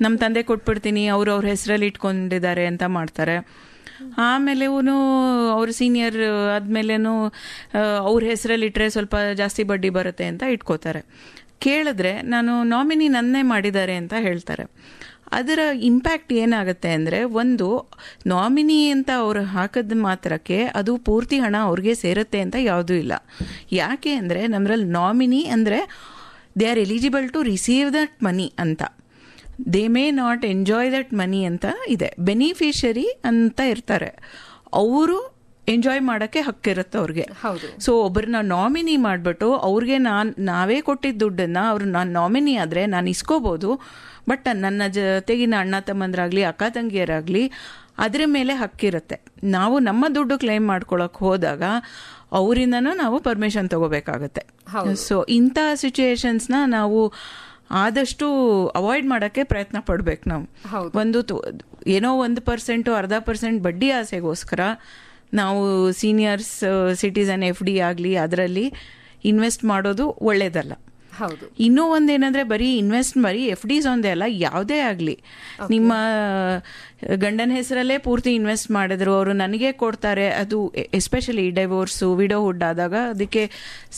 ನಮ್ ತಂದೆ ಕೊಟ್ಬಿಡ್ತೀನಿ, ಅವ್ರ ಹೆಸರಲ್ಲಿ ಇಟ್ಕೊಂಡಿದ್ದಾರೆ ಅಂತ ಮಾಡ್ತಾರೆ. ಆಮೇಲೆ ಅವ್ರ ಸೀನಿಯರ್ ಆದ್ಮೇಲೆನು ಅವ್ರ ಹೆಸರಲ್ಲಿ ಇಟ್ರೆ ಸ್ವಲ್ಪ ಜಾಸ್ತಿ ಬಡ್ಡಿ ಬರುತ್ತೆ ಅಂತ ಇಟ್ಕೋತಾರೆ. ಕೇಳಿದ್ರೆ ನಾನು ನಾಮಿನಿ ನನ್ನೇ ಮಾಡಿದ್ದಾರೆ ಅಂತ ಹೇಳ್ತಾರೆ. ಅದರ ಇಂಪ್ಯಾಕ್ಟ್ ಏನಾಗುತ್ತೆ ಅಂದರೆ, ಒಂದು ನಾಮಿನಿ ಅಂತ ಅವ್ರು ಹಾಕಿದ ಮಾತ್ರಕ್ಕೆ ಅದು ಪೂರ್ತಿ ಹಣ ಅವ್ರಿಗೆ ಸೇರುತ್ತೆ ಅಂತ ಯಾವುದೂ ಇಲ್ಲ. ಯಾಕೆ ಅಂದರೆ ನಮ್ಮದ್ರಲ್ಲಿ ನಾಮಿನಿ ಅಂದರೆ they are eligible to receive that money ಅಂತ, they may not enjoy that money ಅಂತ ಇದೆ. ಬೆನಿಫಿಷರಿ ಅಂತ ಇರ್ತಾರೆ, ಅವರು ಎಂಜಾಯ್ ಮಾಡೋಕ್ಕೆ ಹಕ್ಕಿರುತ್ತೆ ಅವ್ರಿಗೆ. ಸೊ ಒಬ್ಬರನ್ನ ನಾಮಿನಿ ಮಾಡಿಬಿಟ್ಟು ಅವ್ರಿಗೆ ನಾವೇ ಕೊಟ್ಟಿದ್ದ ದುಡ್ಡನ್ನು ನಾನು ನಾಮಿನಿ ಆದರೆ ನಾನು ಇಸ್ಕೋಬೋದು, ಬಟ್ ನನ್ನ ಜೊತೆಗಿನ ಅಣ್ಣ ತಮ್ಮಂದ್ರಾಗಲಿ ಅಕ್ಕ ತಂಗಿಯರಾಗಲಿ ಅದ್ರ ಮೇಲೆ ಹಕ್ಕಿರುತ್ತೆ. ನಾವು ನಮ್ಮ ದುಡ್ಡು ಕ್ಲೈಮ್ ಮಾಡ್ಕೊಳಕ್ಕೆ ಹೋದಾಗ ಅವರಿಂದನೂ ನಾವು ಪರ್ಮಿಷನ್ ತಗೋಬೇಕಾಗತ್ತೆ. ಸೊ ಇಂಥ ಸಿಚುಯೇಷನ್ಸ್ನ ನಾವು ಆದಷ್ಟು ಅವಾಯ್ಡ್ ಮಾಡೋಕ್ಕೆ ಪ್ರಯತ್ನ ಪಡ್ಬೇಕು. ನಾವು ಏನೋ 1% 0.5% ಬಡ್ಡಿ ಆಸೆಗೋಸ್ಕರ ನಾವು ಸೀನಿಯರ್ಸ್ ಸಿಟಿಸನ್ FD ಆಗಲಿ ಅದರಲ್ಲಿ ಇನ್ವೆಸ್ಟ್ ಮಾಡೋದು ಒಳ್ಳೇದಲ್ಲ. ಇನ್ನೂ ಒಂದೇನಂದ್ರೆ ಬರೀ FDs ಒಂದೇ ಅಲ್ಲ, ಯಾವುದೇ ಆಗಲಿ ನಿಮ್ಮ ಗಂಡನ ಹೆಸರಲ್ಲೇ ಪೂರ್ತಿ ಇನ್ವೆಸ್ಟ್ ಮಾಡಿದ್ರು ಅವರು ನನಗೆ ಕೊಡ್ತಾರೆ, ಅದು ಎಸ್ಪೆಷಲಿ ಡೈವೋರ್ಸು ವಿಡೋಹುಡ್ ಆದಾಗ ಅದಕ್ಕೆ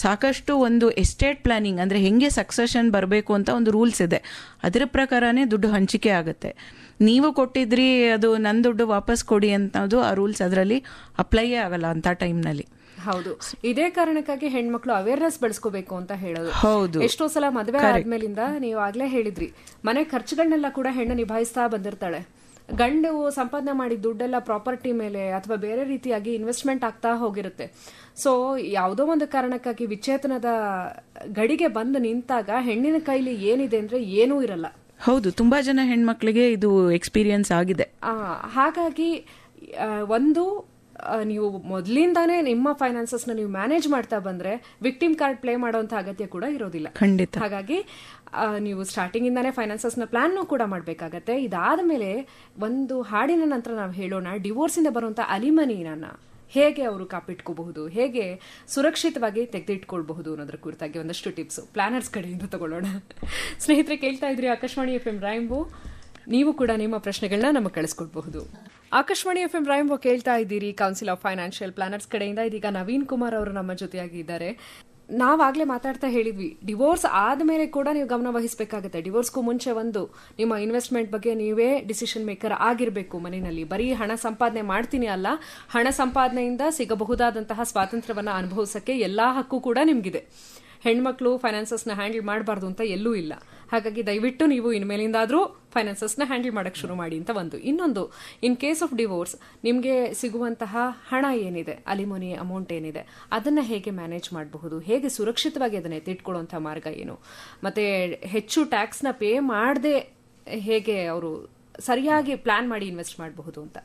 ಸಾಕಷ್ಟು ಒಂದು ಎಸ್ಟೇಟ್ ಪ್ಲಾನಿಂಗ್ ಅಂದರೆ ಹೆಂಗೆ ಸಕ್ಸೆಷನ್ ಬರಬೇಕು ಅಂತ ಒಂದು ರೂಲ್ಸ್ ಇದೆ. ಅದರ ಪ್ರಕಾರನೇ ದುಡ್ಡು ಹಂಚಿಕೆ ಆಗುತ್ತೆ. ನೀವು ಕೊಟ್ಟಿದ್ರಿ ಅದು ನನ್ನ ದುಡ್ಡು ವಾಪಸ್ ಕೊಡಿ ಅನ್ನೋದು ಆ ರೂಲ್ಸ್ ಅದರಲ್ಲಿ ಅಪ್ಲೈಯೇ ಆಗಲ್ಲ ಅಂತ ಟೈಮ್ನಲ್ಲಿ. ಹೌದು, ಇದೇ ಕಾರಣಕ್ಕಾಗಿ ಹೆಣ್ಮಕ್ಳು ಅವೇರ್ನೆಸ್ ಬೆಳೆಸ್ಕೋಬೇಕು ಅಂತ ಹೇಳೋದು. ಎಷ್ಟೋ ಸಲ ಮದುವೆ ಆದ್ಮೇಲಿಂದ ನೀವು ಆಗ್ಲೇ ಹೇಳಿದ್ರಿ, ಮನೆ ಖರ್ಚುಗಳನ್ನೆಲ್ಲ ಕೂಡ ಹೆಣ್ಣು ನಿಭಾಯಿಸ್ತಾ ಬಂದಿರ್ತಾಳೆ. ಗಂಡು ಸಂಪಾದನೆ ಮಾಡಿದ ದುಡ್ಡೆಲ್ಲ ಪ್ರಾಪರ್ಟಿ ಮೇಲೆ ಅಥವಾ ಬೇರೆ ರೀತಿಯಾಗಿ ಇನ್ವೆಸ್ಟ್ಮೆಂಟ್ ಆಗ್ತಾ ಹೋಗಿರುತ್ತೆ. ಸೊ ಯಾವುದೋ ಒಂದು ಕಾರಣಕ್ಕಾಗಿ ವಿಚ್ಛೇದನದ ಗಡಿಗೆ ಬಂದು ನಿಂತಾಗ ಹೆಣ್ಣಿನ ಕೈಲಿ ಏನಿದೆ ಅಂದ್ರೆ ಏನೂ ಇರಲ್ಲ. ಹೌದು, ತುಂಬಾ ಜನ ಹೆಣ್ಮಕ್ಳಿಗೆ ಇದು ಎಕ್ಸ್ಪೀರಿಯನ್ಸ್ ಆಗಿದೆ. ಹಾಗಾಗಿ ನೀವು ಮೊದಲಿಂದಾನೇ ನಿಮ್ಮ ಫೈನಾನ್ಸಸ್ ನೀವು ಮ್ಯಾನೇಜ್ ಮಾಡ್ತಾ ಬಂದ್ರೆ ವಿಕ್ಟಿಮ್ ಕಾರ್ಡ್ ಪ್ಲೇ ಮಾಡುವಂತ ಅಗತ್ಯ ಕೂಡ ಇರೋದಿಲ್ಲ. ಖಂಡಿತ. ಹಾಗಾಗಿ ನೀವು ಸ್ಟಾರ್ಟಿಂಗ್ ಇಂದಾನೇ ಫೈನಾನ್ಸಸ್ ನ ಪ್ಲಾನ್ ಕೂಡ ಮಾಡ್ಬೇಕಾಗತ್ತೆ. ಇದಾದ ಮೇಲೆ ಒಂದು ಹಾಡಿನ ನಂತರ ನಾವು ಹೇಳೋಣ, ಡಿವೋರ್ಸ್ ಇಂದ ಬರುವಂತ ಅಲಿಮನಿನ ಹೇಗೆ ಅವರು ಕಾಪಿಟ್ಕೋಬಹುದು, ಹೇಗೆ ಸುರಕ್ಷಿತವಾಗಿ ತೆಗೆದಿಟ್ಕೊಳ್ಬಹುದು ಅನ್ನೋದ್ರ ಕುರಿತಾಗಿ ಒಂದಷ್ಟು ಟಿಪ್ಸ್ ಪ್ಲಾನರ್ಸ್ ಕಡೆಯಿಂದ ತಗೊಳ್ಳೋಣ. ಸ್ನೇಹಿತರೆ, ಕೇಳ್ತಾ ಇದ್ರಿ ಆಕಾಶವಾಣಿ FM ರಾಯಂಬೋ. ನೀವು ಕೂಡ ನಿಮ್ಮ ಪ್ರಶ್ನೆಗಳನ್ನ ನಮಗೆ ಕಳಿಸ್ಕೊಡ್ಬಹುದು. ಆಕಾಶವಾಣಿ FM ರಾಯಂಬೋ ಕೇಳ್ತಾ ಇದ್ದೀರಿ. ಕೌನ್ಸಿಲ್ ಆಫ್ ಫೈನಾನ್ಷಿಯಲ್ ಪ್ಲಾನರ್ಸ್ ಕಡೆಯಿಂದ ಇದೀಗ ನವೀನ್ ಕುಮಾರ್ ಅವರು ನಮ್ಮ ಜೊತೆಯಾಗಿದ್ದಾರೆ. ನಾವಾಗ್ಲೇ ಮಾತಾಡ್ತಾ ಹೇಳಿದ್ವಿ, ಡಿವೋರ್ಸ್ ಆದ್ಮೇಲೆ ಕೂಡ ನೀವು ಗಮನ ವಹಿಸಬೇಕಾಗುತ್ತೆ. ಡಿವೋರ್ಸ್ಗೂ ಮುಂಚೆ ನಿಮ್ಮ ಇನ್ವೆಸ್ಟ್ಮೆಂಟ್ ಬಗ್ಗೆ ನೀವೇ ಡಿಸಿಷನ್ ಮೇಕರ್ ಆಗಿರ್ಬೇಕು ಮನೆಯಲ್ಲಿ. ಬರೀ ಹಣ ಸಂಪಾದನೆ ಮಾಡ್ತೀನಿ ಅಲ್ಲ, ಹಣ ಸಂಪಾದನೆಯಿಂದ ಸಿಗಬಹುದಾದಂತಹ ಸ್ವಾತಂತ್ರ್ಯವನ್ನ ಅನುಭವಿಸಕ್ಕೆ ಎಲ್ಲಾ ಹಕ್ಕು ಕೂಡ ನಿಮ್ಗಿದೆ. ಹೆಣ್ಮಕ್ಳು ಫೈನಾನ್ಸಸ್ನ ಹ್ಯಾಂಡಲ್ ಮಾಡಬಾರ್ದು ಅಂತ ಎಲ್ಲೂ ಇಲ್ಲ. ಹಾಗಾಗಿ ದಯವಿಟ್ಟು ನೀವು ಇನ್ಮೇಲಿಂದಾದ್ರೂ ಫೈನಾನ್ಸಸ್ನ ಹ್ಯಾಂಡಲ್ ಮಾಡಕ್ ಶುರು ಮಾಡಿ ಅಂತ ಇನ್ನೊಂದು, ಇನ್ ಕೇಸ್ ಆಫ್ ಡಿವೋರ್ಸ್ ನಿಮ್ಗೆ ಸಿಗುವಂತಹ ಹಣ ಏನಿದೆ, ಅಲಿಮೋನಿ ಅಮೌಂಟ್ ಏನಿದೆ, ಅದನ್ನ ಹೇಗೆ ಮ್ಯಾನೇಜ್ ಮಾಡಬಹುದು, ಹೇಗೆ ಸುರಕ್ಷಿತವಾಗಿ ಅದನ್ನ ಎತ್ತಿಟ್ಕೊಳ್ಳುವಂತಹ ಮಾರ್ಗ ಏನು, ಮತ್ತೆ ಹೆಚ್ಚು ಟ್ಯಾಕ್ಸ್ನ ಪೇ ಮಾಡದೆ ಹೇಗೆ ಅವರು ಸರಿಯಾಗಿ ಪ್ಲಾನ್ ಮಾಡಿ ಇನ್ವೆಸ್ಟ್ ಮಾಡಬಹುದು ಅಂತ.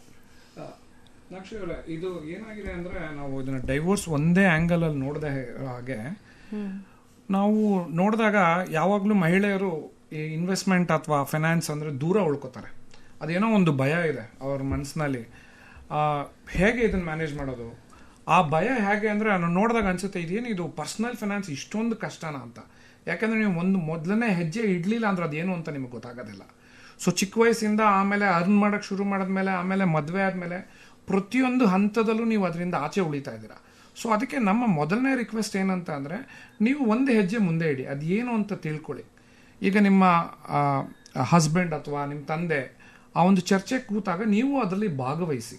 ಇದು ಏನಾಗಿದೆ ಅಂದ್ರೆ, ನಾವು ಇದನ್ನ ಡೈವೋರ್ಸ್ ಒಂದೇ ಆಂಗಲ್ ಅಲ್ಲಿ ನೋಡದೆ ಹಾಗೆ ನಾವು ನೋಡಿದಾಗ ಯಾವಾಗ್ಲೂ ಮಹಿಳೆಯರು ಈ ಇನ್ವೆಸ್ಟ್ಮೆಂಟ್ ಅಥವಾ ಫೈನಾನ್ಸ್ ಅಂದ್ರೆ ದೂರ ಉಳ್ಕೋತಾರೆ. ಅದೇನೋ ಒಂದು ಭಯ ಇದೆ ಅವ್ರ ಮನಸ್ಸಿನಲ್ಲಿ, ಹೇಗೆ ಇದನ್ನ ಮ್ಯಾನೇಜ್ ಮಾಡೋದು. ಆ ಭಯ ಹೇಗೆ ಅಂದ್ರೆ ನಾನು ನೋಡಿದಾಗ ಅನ್ಸುತ್ತೆ, ಇದೇನು ಇದು ಪರ್ಸನಲ್ ಫೈನಾನ್ಸ್ ಇಷ್ಟೊಂದು ಕಷ್ಟನಾ ಅಂತ. ಯಾಕಂದ್ರೆ ನೀವು ಒಂದು ಮೊದಲನೇ ಹೆಜ್ಜೆ ಇಡ್ಲಿಲ್ಲ ಅಂದ್ರೆ ಅದೇನು ಅಂತ ನಿಮಗೆ ಗೊತ್ತಾಗೋದಿಲ್ಲ. ಸೊ ಚಿಕ್ಕ ವಯಸ್ಸಿಂದ ಆಮೇಲೆ ಅರ್ನ್ ಮಾಡಕ್ ಶುರು ಮಾಡಿದ್ಮೇಲೆ, ಆಮೇಲೆ ಮದುವೆ ಆದ್ಮೇಲೆ ಪ್ರತಿಯೊಂದು ಹಂತದಲ್ಲೂ ನೀವು ಅದರಿಂದ ಆಚೆ ಉಳಿತಾ ಇದ್ದೀರಾ. ಸೊ ಅದಕ್ಕೆ ನಮ್ಮ ಮೊದಲನೇ ರಿಕ್ವೆಸ್ಟ್ ಏನಂತ ಅಂದರೆ, ನೀವು ಒಂದು ಹೆಜ್ಜೆ ಮುಂದೆ ಇಡಿ, ಅದೇನು ಅಂತ ತಿಳ್ಕೊಳ್ಳಿ. ಈಗ ನಿಮ್ಮ ಹಸ್ಬೆಂಡ್ ಅಥವಾ ನಿಮ್ಮ ತಂದೆ ಆ ಒಂದು ಚರ್ಚೆ ಕೂತಾಗ ನೀವು ಅದರಲ್ಲಿ ಭಾಗವಹಿಸಿ.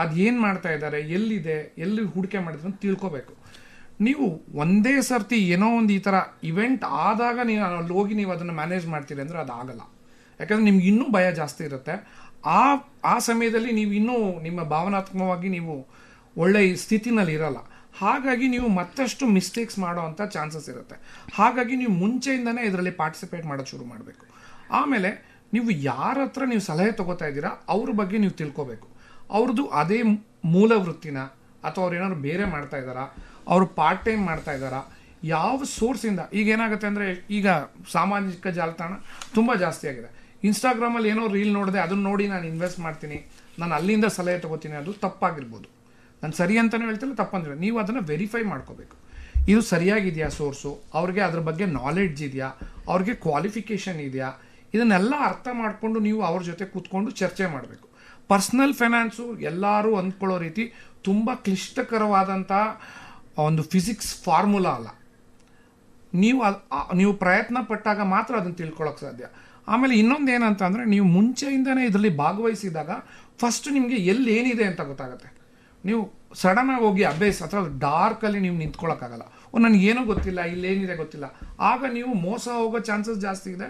ಅದೇನು ಮಾಡ್ತಾ ಇದ್ದಾರೆ, ಎಲ್ಲಿದೆ, ಎಲ್ಲಿ ಹೂಡಿಕೆ ಮಾಡಿದ್ರು ಅಂತ ತಿಳ್ಕೊಬೇಕು. ನೀವು ಒಂದೇ ಸರ್ತಿ ಏನೋ ಒಂದು ಈ ಥರ ಇವೆಂಟ್ ಆದಾಗ ನೀವು ಅಲ್ಲಿ ಹೋಗಿ ನೀವು ಅದನ್ನು ಮ್ಯಾನೇಜ್ ಮಾಡ್ತೀರಿ ಅಂದರೆ ಅದು ಆಗಲ್ಲ. ಯಾಕಂದರೆ ನಿಮ್ಗೆ ಇನ್ನೂ ಭಯ ಜಾಸ್ತಿ ಇರುತ್ತೆ. ಆ ಸಮಯದಲ್ಲಿ ನೀವು ಇನ್ನೂ ನಿಮ್ಮ ಭಾವನಾತ್ಮಕವಾಗಿ ನೀವು ಒಳ್ಳೆ ಸ್ಥಿತಿನಲ್ಲಿ ಇರಲ್ಲ. ಹಾಗಾಗಿ ನೀವು ಮತ್ತಷ್ಟು ಮಿಸ್ಟೇಕ್ಸ್ ಮಾಡೋ ಅಂಥ ಚಾನ್ಸಸ್ ಇರುತ್ತೆ. ಹಾಗಾಗಿ ನೀವು ಮುಂಚೆಯಿಂದನೇ ಇದರಲ್ಲಿ ಪಾರ್ಟಿಸಿಪೇಟ್ ಮಾಡೋದು ಶುರು ಮಾಡಬೇಕು. ಆಮೇಲೆ ನೀವು ಯಾರ ಹತ್ರ ನೀವು ಸಲಹೆ ತಗೋತಾ ಇದ್ದೀರಾ ಅವ್ರ ಬಗ್ಗೆ ನೀವು ತಿಳ್ಕೊಬೇಕು. ಅವ್ರದ್ದು ಅದೇ ಮೂಲ ವೃತ್ತಿನ ಅಥವಾ ಅವ್ರು ಏನಾದ್ರು ಬೇರೆ ಮಾಡ್ತಾ ಇದ್ದಾರಾ, ಅವರು ಪಾರ್ಟ್ ಟೈಮ್ ಮಾಡ್ತಾ ಇದ್ದಾರಾ, ಯಾವ ಸೋರ್ಸಿಂದ. ಈಗ ಏನಾಗುತ್ತೆ ಅಂದರೆ, ಈಗ ಸಾಮಾಜಿಕ ಜಾಲತಾಣ ತುಂಬ ಜಾಸ್ತಿ ಆಗಿದೆ. ಇನ್ಸ್ಟಾಗ್ರಾಮಲ್ಲಿ ಏನೋ ರೀಲ್ ನೋಡಿದೆ, ಅದನ್ನ ನೋಡಿ ನಾನು ಇನ್ವೆಸ್ಟ್ ಮಾಡ್ತೀನಿ, ನಾನು ಅಲ್ಲಿಂದ ಸಲಹೆ ತಗೋತೀನಿ, ಅದು ತಪ್ಪಾಗಿರ್ಬೋದು. ನಾನು ಸರಿ ಅಂತಲೂ ಹೇಳ್ತಿಲ್ಲ, ತಪ್ಪಂದ್ರೆ ನೀವು ಅದನ್ನು ವೆರಿಫೈ ಮಾಡ್ಕೋಬೇಕು. ಇದು ಸರಿಯಾಗಿದೆಯಾ ಸೋರ್ಸು, ಅವ್ರಿಗೆ ಅದ್ರ ಬಗ್ಗೆ ನಾಲೆಡ್ಜ್ ಇದೆಯಾ, ಅವ್ರಿಗೆ ಕ್ವಾಲಿಫಿಕೇಷನ್ ಇದೆಯಾ, ಇದನ್ನೆಲ್ಲ ಅರ್ಥ ಮಾಡಿಕೊಂಡು ನೀವು ಅವ್ರ ಜೊತೆ ಕೂತ್ಕೊಂಡು ಚರ್ಚೆ ಮಾಡಬೇಕು. ಪರ್ಸ್ನಲ್ ಫೈನಾನ್ಸು ಎಲ್ಲರೂ ಅಂದ್ಕೊಳ್ಳೋ ರೀತಿ ತುಂಬ ಕ್ಲಿಷ್ಟಕರವಾದಂಥ ಒಂದು ಫಿಸಿಕ್ಸ್ ಫಾರ್ಮುಲಾ ಅಲ್ಲ. ನೀವು ಪ್ರಯತ್ನ ಪಟ್ಟಾಗ ಮಾತ್ರ ಅದನ್ನು ತಿಳ್ಕೊಳ್ಳೋಕೆ ಸಾಧ್ಯ. ಆಮೇಲೆ ಇನ್ನೊಂದು ಏನಂತ ಅಂದರೆ, ನೀವು ಮುಂಚೆಯಿಂದನೇ ಇದರಲ್ಲಿ ಭಾಗವಹಿಸಿದಾಗ ಫಸ್ಟ್ ನಿಮಗೆ ಎಲ್ಲಿ ಏನಿದೆ ಅಂತ ಗೊತ್ತಾಗುತ್ತೆ. ನೀವು ಸಡನ್ನಾಗಿ ಹೋಗಿ ಅಭ್ಯಾಸ ಅಥವಾ ಡಾರ್ಕಲ್ಲಿ ನೀವು ನಿಂತ್ಕೊಳ್ಳೋಕ್ಕಾಗಲ್ಲ. ನನಗೇನೋ ಗೊತ್ತಿಲ್ಲ, ಇಲ್ಲೇನಿದೆ ಗೊತ್ತಿಲ್ಲ, ಆಗ ನೀವು ಮೋಸ ಹೋಗೋ ಚಾನ್ಸಸ್ ಜಾಸ್ತಿ ಇದೆ.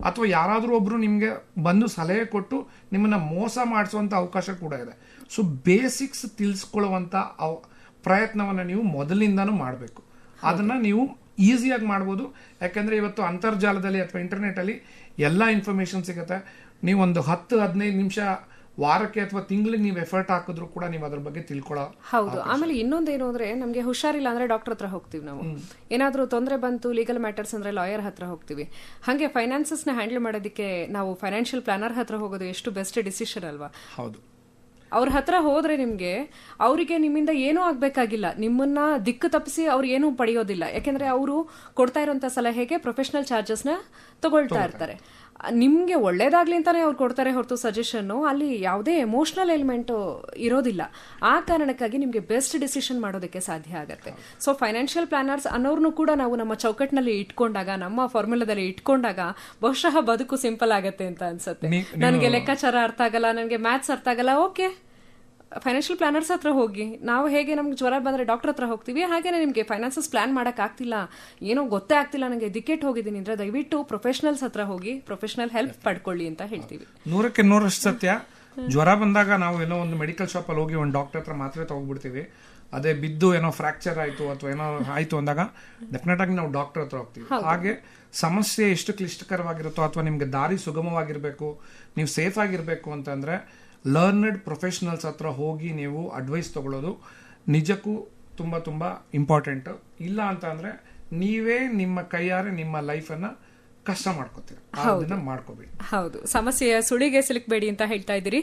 ಅಥವಾ ಯಾರಾದರೂ ಒಬ್ಬರು ನಿಮಗೆ ಬಂದು ಸಲಹೆ ಕೊಟ್ಟು ನಿಮ್ಮನ್ನು ಮೋಸ ಮಾಡಿಸುವಂಥ ಅವಕಾಶ ಕೂಡ ಇದೆ. ಸೊ ಬೇಸಿಕ್ಸ್ ತಿಳಿಸ್ಕೊಳ್ಳುವಂಥ ಪ್ರಯತ್ನವನ್ನು ನೀವು ಮೊದಲಿಂದನೂ ಮಾಡಬೇಕು. ಅದನ್ನು ನೀವು ಈಸಿಯಾಗಿ ಮಾಡ್ಬೋದು. ಯಾಕೆಂದರೆ ಇವತ್ತು ಅಂತರ್ಜಾಲದಲ್ಲಿ ಅಥವಾ ಇಂಟರ್ನೆಟಲ್ಲಿ ಎಲ್ಲ ಇನ್ಫಾರ್ಮೇಷನ್ ಸಿಗುತ್ತೆ. ನೀವೊಂದು 10-15 ನಿಮಿಷ ವಾರಕ್ಕೆ ಅಥವಾ ತಿಂಗಳಿಗೆ ನೀವು ಎಫರ್ಟ್ ಹಾಕಿದ್ರು ಕೂಡ ನೀವು ಅದ್ರ ಬಗ್ಗೆ ತಿಳ್ಕೊಳ್ಳೋ. ಹೌದು. ಆಮೇಲೆ ಇನ್ನೊಂದೇನು ಅಂದ್ರೆ, ನಮಗೆ ಹುಷಾರಿಲ್ಲ ಅಂದ್ರೆ ಡಾಕ್ಟರ್ ಹತ್ರ ಹೋಗ್ತೀವಿ. ನಾವು ಏನಾದ್ರೂ ತೊಂದರೆ ಬಂತು, ಲೀಗಲ್ ಮ್ಯಾಟರ್ಸ್ ಅಂದ್ರೆ ಲಾಯರ್ ಹತ್ರ ಹೋಗ್ತೀವಿ. ಹಾಗೆ ಫೈನಾನ್ಸಸ್ ನ ಹ್ಯಾಂಡಲ್ ಮಾಡೋದಕ್ಕೆ ನಾವು ಫೈನಾನ್ಷಿಯಲ್ ಪ್ಲಾನರ್ ಹತ್ರ ಹೋಗೋದು ಎಷ್ಟು ಬೆಸ್ಟ್ ಡಿಸಿಷನ್ ಅಲ್ವಾ? ಹೌದು. ಅವ್ರ ಹತ್ರ ಹೋದ್ರೆ ಅವರಿಗೆ ನಿಮ್ಮಿಂದ ಏನೂ ಆಗ್ಬೇಕಾಗಿಲ್ಲ, ನಿಮ್ಮನ್ನ ದಿಕ್ಕು ತಪ್ಪಿಸಿ ಅವ್ರು ಏನೂ ಪಡೆಯೋದಿಲ್ಲ. ಯಾಕೆಂದ್ರೆ ಅವರು ಕೊಡ್ತಾ ಇರೋಂಥ ಸಲಹೆಗೆ ಪ್ರೊಫೆಷನಲ್ ಚಾರ್ಜಸ್ ನ ತಗೊಳ್ತಾ ಇರ್ತಾರೆ. ನಿಮ್ಗೆ ಒಳ್ಳೇದಾಗ್ಲಿ ಅಂತಾನೆ ಅವ್ರು ಕೊಡ್ತಾರೆ ಹೊರತು ಸಜೆಷನ್ ಅಲ್ಲಿ ಯಾವುದೇ ಎಮೋಷನಲ್ ಎಲಿಮೆಂಟ್ ಇರೋದಿಲ್ಲ. ಆ ಕಾರಣಕ್ಕಾಗಿ ನಿಮ್ಗೆ ಬೆಸ್ಟ್ ಡಿಸಿಷನ್ ಮಾಡೋದಕ್ಕೆ ಸಾಧ್ಯ ಆಗುತ್ತೆ. ಸೊ ಫೈನಾನ್ಷಿಯಲ್ ಪ್ಲಾನರ್ಸ್ ಅನ್ನೋರ್ನು ಕೂಡ ನಾವು ನಮ್ಮ ಚೌಕಟ್ಟಿನಲ್ಲಿ ಇಟ್ಕೊಂಡಾಗ, ನಮ್ಮ ಫಾರ್ಮುಲಾದಲ್ಲಿ ಇಟ್ಕೊಂಡಾಗ ಬಹುಶಃ ಬದುಕು ಸಿಂಪಲ್ ಆಗತ್ತೆ ಅಂತ ಅನ್ಸುತ್ತೆ. ನನಗೆ ಲೆಕ್ಕಾಚಾರ ಅರ್ಥ ಆಗಲ್ಲ, ನನಗೆ ಮ್ಯಾಥ್ಸ್ ಅರ್ಥ ಆಗಲ್ಲ, ಓಕೆ ಫೈನಾನ್ಷಿಯಲ್ ಪ್ಲಾನರ್ಸ್ ಹತ್ರ ಹೋಗಿ. ನಾವು ಹೇಗೆ ನಮ್ಗೆ ಜ್ವರ ಬಂದ್ರೆ ಡಾಕ್ಟರ್ ಹತ್ರ ಹೋಗ್ತೀವಿ, ಹಾಗೇನೆ ನಿಮ್ಗೆ ಫೈನಾನ್ಸಸ್ ಪ್ಲಾನ್ ಮಾಡಕ್ ಆಗ್ತಿಲ್ಲ, ಏನೋ ಗೊತ್ತೇ ಆಗ್ತಿಲ್ಲ, ನನಗೆ ದಿಕ್ಕೆಟ್ ಹೋಗಿದ್ದೀನಿ ಅಂದ್ರೆ ದಯವಿಟ್ಟು ಪ್ರೊಫೆಷನಲ್ಸ್ ಹತ್ರ ಹೋಗಿ ಪ್ರೊಫೆಷನಲ್ ಹೆಲ್ಪ್ ಪಡ್ಕೊಳ್ಳಿ ಅಂತ ಹೇಳ್ತೀವಿ. 100% ಸತ್ಯ. ಜ್ವರ ಬಂದಾಗ ನಾವು ಏನೋ ಒಂದು ಮೆಡಿಕಲ್ ಶಾಪ್ ಅಲ್ಲಿ ಹೋಗಿ ಒಂದು ಡಾಕ್ಟರ್ ಹತ್ರ ಮಾತ್ರೆ ತಗೋಗ್ಬಿಡ್ತೀವಿ. ಅದೇ ಬಿದ್ದು ಏನೋ ಫ್ರಾಕ್ಚರ್ ಆಯ್ತು ಅಥವಾ ಏನೋ ಆಯ್ತು ಅಂದಾಗ ಡೆಫಿನೆಟ್ ಆಗಿ ನಾವು ಡಾಕ್ಟರ್ ಹತ್ರ ಹೋಗ್ತೀವಿ. ಹಾಗೆ ಸಮಸ್ಯೆ ಎಷ್ಟು ಕ್ಲಿಷ್ಟಕರವಾಗಿರುತ್ತೋ ಅಥವಾ ನಿಮ್ಗೆ ದಾರಿ ಸುಗಮವಾಗಿರ್ಬೇಕು, ನೀವು ಸೇಫ್ ಆಗಿರ್ಬೇಕು ಅಂತಂದ್ರೆ ಲರ್ನಡ್ ಪ್ರೊಫೆಷನಲ್ಸ್ ಹತ್ರ ಹೋಗಿ ನೀವು ಅಡ್ವೈಸ್ ತಗೊಳ್ಳೋದು ನಿಜಕ್ಕೂ ತುಂಬ ತುಂಬ ಇಂಪಾರ್ಟೆಂಟ್. ಇಲ್ಲ ಅಂತ ಅಂದ್ರೆ ನೀವೇ ನಿಮ್ಮ ಕೈಯಾರೆ ನಿಮ್ಮ ಲೈಫನ್ನು ಕಷ್ಟ ಮಾಡ್ಕೋತೀರ. ಅದನ್ನ ಮಾಡ್ಕೋಬೇಡಿ. ಹೌದು, ಸಮಸ್ಯೆಯ ಸುಳಿಗೆ ಸಿಲುಕಬೇಡಿ ಅಂತ ಹೇಳ್ತಾ ಇದ್ದೀರಿ.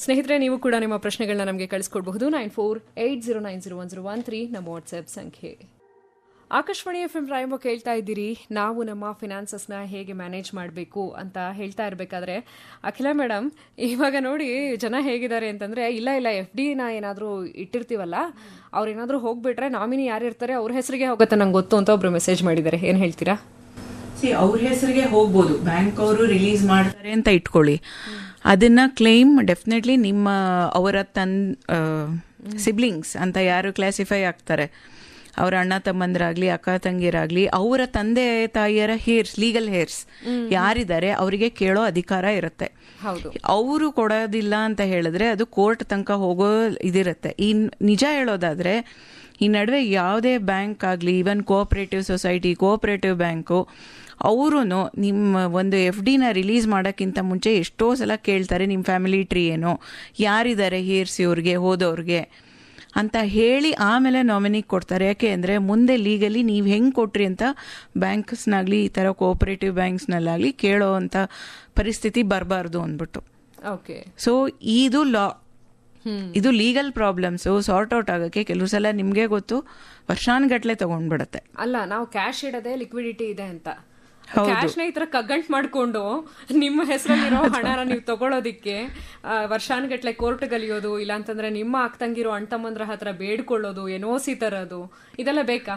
ಸ್ನೇಹಿತರೆ, ನೀವು ಕೂಡ ನಿಮ್ಮ ಪ್ರಶ್ನೆಗಳನ್ನ ನಮಗೆ ಕಳಿಸ್ಕೊಡ್ಬಹುದು. 9480901013 ನಮ್ಮ ವಾಟ್ಸ್ಆಪ್ ಸಂಖ್ಯೆ. ಆಕಾಶವಾಣಿ FM ರಾಯಂಬ ಕೇಳ್ತಾ ಇದ್ದೀರಿ. ನಾವು ನಮ್ಮ ಫಿನಾನ್ಸಸ್ನ ಹೇಗೆ ಮ್ಯಾನೇಜ್ ಮಾಡಬೇಕು ಅಂತ ಹೇಳ್ತಾ ಇರಬೇಕಾದ್ರೆ, ಅಖಿಲ ಮೇಡಮ್ ಇವಾಗ ನೋಡಿ ಜನ ಹೇಗಿದ್ದಾರೆ ಅಂತಂದ್ರೆ, ಇಲ್ಲ FD ನ ಏನಾದರೂ ಇಟ್ಟಿರ್ತೀವಲ್ಲ, ಅವ್ರೇನಾದ್ರೂ ಹೋಗ್ಬಿಟ್ರೆ ನಾಮಿನಿ ಯಾರಿರ್ತಾರೆ ಅವ್ರ ಹೆಸರಿಗೆ ಹೋಗುತ್ತೆ ನಂಗೆ ಗೊತ್ತು ಅಂತ ಒಬ್ರು ಮೆಸೇಜ್ ಮಾಡಿದ್ದಾರೆ. ಏನ್ ಹೇಳ್ತೀರಾ? ಅವ್ರ ಹೆಸರಿಗೆ ಹೋಗ್ಬೋದು, ಬ್ಯಾಂಕ್ ಅವರು ರಿಲೀಸ್ ಮಾಡ್ತಾರೆ ಅಂತ ಇಟ್ಕೊಳ್ಳಿ. ಅದನ್ನ ಕ್ಲೇಮ್ ಡೆಫಿನೆಟ್ಲಿ ಅವರ ಸಿಬ್ಲಿಂಗ್ಸ್ ಅಂತ ಯಾರು ಕ್ಲಾಸಿಫೈ ಆಗ್ತಾರೆ, ಅವರ ಅಣ್ಣ ತಮ್ಮಂದರಾಗ್ಲಿ ಅಕ್ಕ ತಂಗಿರಾಗ್ಲಿ, ಅವರ ತಂದೆ ತಾಯಿಯರ ಹೇರ್ಸ್, ಲೀಗಲ್ ಹೇರ್ಸ್ ಯಾರಿದ್ದಾರೆ ಅವರಿಗೆ ಕೇಳೋ ಅಧಿಕಾರ ಇರುತ್ತೆ. ಅವರು ಕೊಡೋದಿಲ್ಲ ಅಂತ ಹೇಳಿದ್ರೆ ಅದು ಕೋರ್ಟ್ ತನಕ ಹೋಗೋ ಇದಿರುತ್ತೆ. ಈ ನಿಜ ಹೇಳೋದಾದ್ರೆ ಈ ನಡುವೆ ಯಾವುದೇ ಬ್ಯಾಂಕ್ ಆಗಲಿ, even cooperative society, cooperative bank, ಅವರು ನಿಮ್ಮ ಒಂದು FD ನ ರಿಲೀಸ್ ಮಾಡೋಕ್ಕಿಂತ ಮುಂಚೆ ಎಷ್ಟೋ ಸಲ ಕೇಳ್ತಾರೆ, ನಿಮ್ಮ ಫ್ಯಾಮಿಲಿ ಟ್ರೀ ಏನೋ, ಯಾರಿದ್ದಾರೆ ಹೇರ್ಸ್ ಇವ್ರಿಗೆ ಹೋದವ್ರಿಗೆ ಅಂತ ಹೇಳಿ ಆಮೇಲೆ ನಾಮಿನಿ ಕೊಡ್ತಾರೆ. ಯಾಕೆ ಅಂದರೆ ಮುಂದೆ ಲೀಗಲಿ ನೀವು ಹೆಂಗೆ ಕೊಟ್ರಿ ಅಂತ ಬ್ಯಾಂಕ್ಸ್ನಾಗಲಿ ಈ ಥರ ಕೋಆಪರೇಟಿವ್ ಬ್ಯಾಂಕ್ಸ್ನಲ್ಲಾಗಲಿ ಕೇಳೋ ಅಂಥ ಪರಿಸ್ಥಿತಿ ಬರಬಾರ್ದು ಅಂದ್ಬಿಟ್ಟು. ಓಕೆ, ಸೊ ಇದು ಇದು ಲೀಗಲ್ ಪ್ರಾಬ್ಲಮ್ಸು ಸಾರ್ಟ್ ಔಟ್ ಆಗೋಕ್ಕೆ ಕೆಲವು ಸಲ ನಿಮಗೆ ಗೊತ್ತು ವರ್ಷಾನುಗಟ್ಲೆ ತಗೊಂಡ್ಬಿಡತ್ತೆ. ಅಲ್ಲ, ನಾವು ಕ್ಯಾಶ್ ಇಡೋದೇ ಲಿಕ್ವಿಡಿಟಿ ಇದೆ ಅಂತ, ಕ್ಯಾಶ್ನ ಈ ತರ ಕಗ್ಗಂಟ್ ಮಾಡ್ಕೊಂಡು ನಿಮ್ಮ ಹೆಸರಲ್ಲಿರೋ ಹಣನ ನೀವು ತಗೊಳ್ಳೋದಿಕ್ಕೆ ವರ್ಷಾನುಗಟ್ಲೆ ಕೋರ್ಟ್ ಗಲಿಯೋದು, ಇಲ್ಲಾಂತಂದ್ರೆ ನಿಮ್ಮ ಅಕ್ಕಂಗಿರೋ ಅಣ್ತಮ್ಮಂದ್ರ ಹತ್ರ ಬೇಡ್ಕೊಳ್ಳೋದು, NOC ತರೋದು, ಇದೆಲ್ಲ ಬೇಕಾ?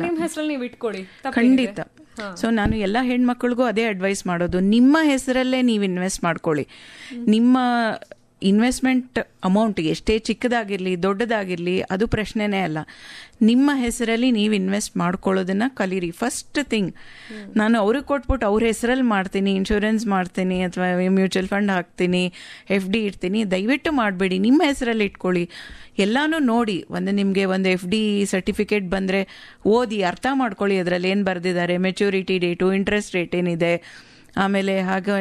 ನಿಮ್ ಹೆಸರಲ್ಲಿ ನೀವು ಇಟ್ಕೊಳ್ಳಿ, ಖಂಡಿತ. ಸೊ ನಾನು ಎಲ್ಲ ಹೆಣ್ಮಕ್ಳಿಗೂ ಅದೇ ಅಡ್ವೈಸ್ ಮಾಡೋದು, ನಿಮ್ಮ ಹೆಸರಲ್ಲೇ ನೀವು ಇನ್ವೆಸ್ಟ್ ಮಾಡ್ಕೊಳ್ಳಿ. ನಿಮ್ಮ ಇನ್ವೆಸ್ಟ್ಮೆಂಟ್ ಅಮೌಂಟ್ ಎಷ್ಟೇ ಚಿಕ್ಕದಾಗಿರಲಿ ದೊಡ್ಡದಾಗಿರಲಿ ಅದು ಪ್ರಶ್ನೆನೇ ಅಲ್ಲ. ನಿಮ್ಮ ಹೆಸರಲ್ಲಿ ನೀವು ಇನ್ವೆಸ್ಟ್ ಮಾಡ್ಕೊಳ್ಳೋದನ್ನ ಕಲೀರಿ. ಫಸ್ಟ್ ಥಿಂಗ್, ನಾನು ಅವ್ರಿಗೆ ಕೊಟ್ಬಿಟ್ಟು ಅವ್ರ ಹೆಸರಲ್ಲಿ ಮಾಡ್ತೀನಿ, ಇನ್ಶೂರೆನ್ಸ್ ಮಾಡ್ತೀನಿ ಅಥವಾ ಮ್ಯೂಚುವಲ್ ಫಂಡ್ ಹಾಕ್ತೀನಿ, FD ಇಡ್ತೀನಿ, ದಯವಿಟ್ಟು ಮಾಡಬೇಡಿ. ನಿಮ್ಮ ಹೆಸರಲ್ಲಿ ಇಟ್ಕೊಳ್ಳಿ. ಎಲ್ಲಾನು ನೋಡಿ, ನಿಮಗೆ ಒಂದು FD ಸರ್ಟಿಫಿಕೇಟ್ ಬಂದರೆ ಓದಿ ಅರ್ಥ ಮಾಡ್ಕೊಳ್ಳಿ, ಅದರಲ್ಲಿ ಏನು ಬರೆದಿದ್ದಾರೆ, ಮೆಚುರಿಟಿ ಡೇಟು, ಇಂಟ್ರೆಸ್ಟ್ ರೇಟ್ ಏನಿದೆ, ಆಮೇಲೆ ಹಾಗೆ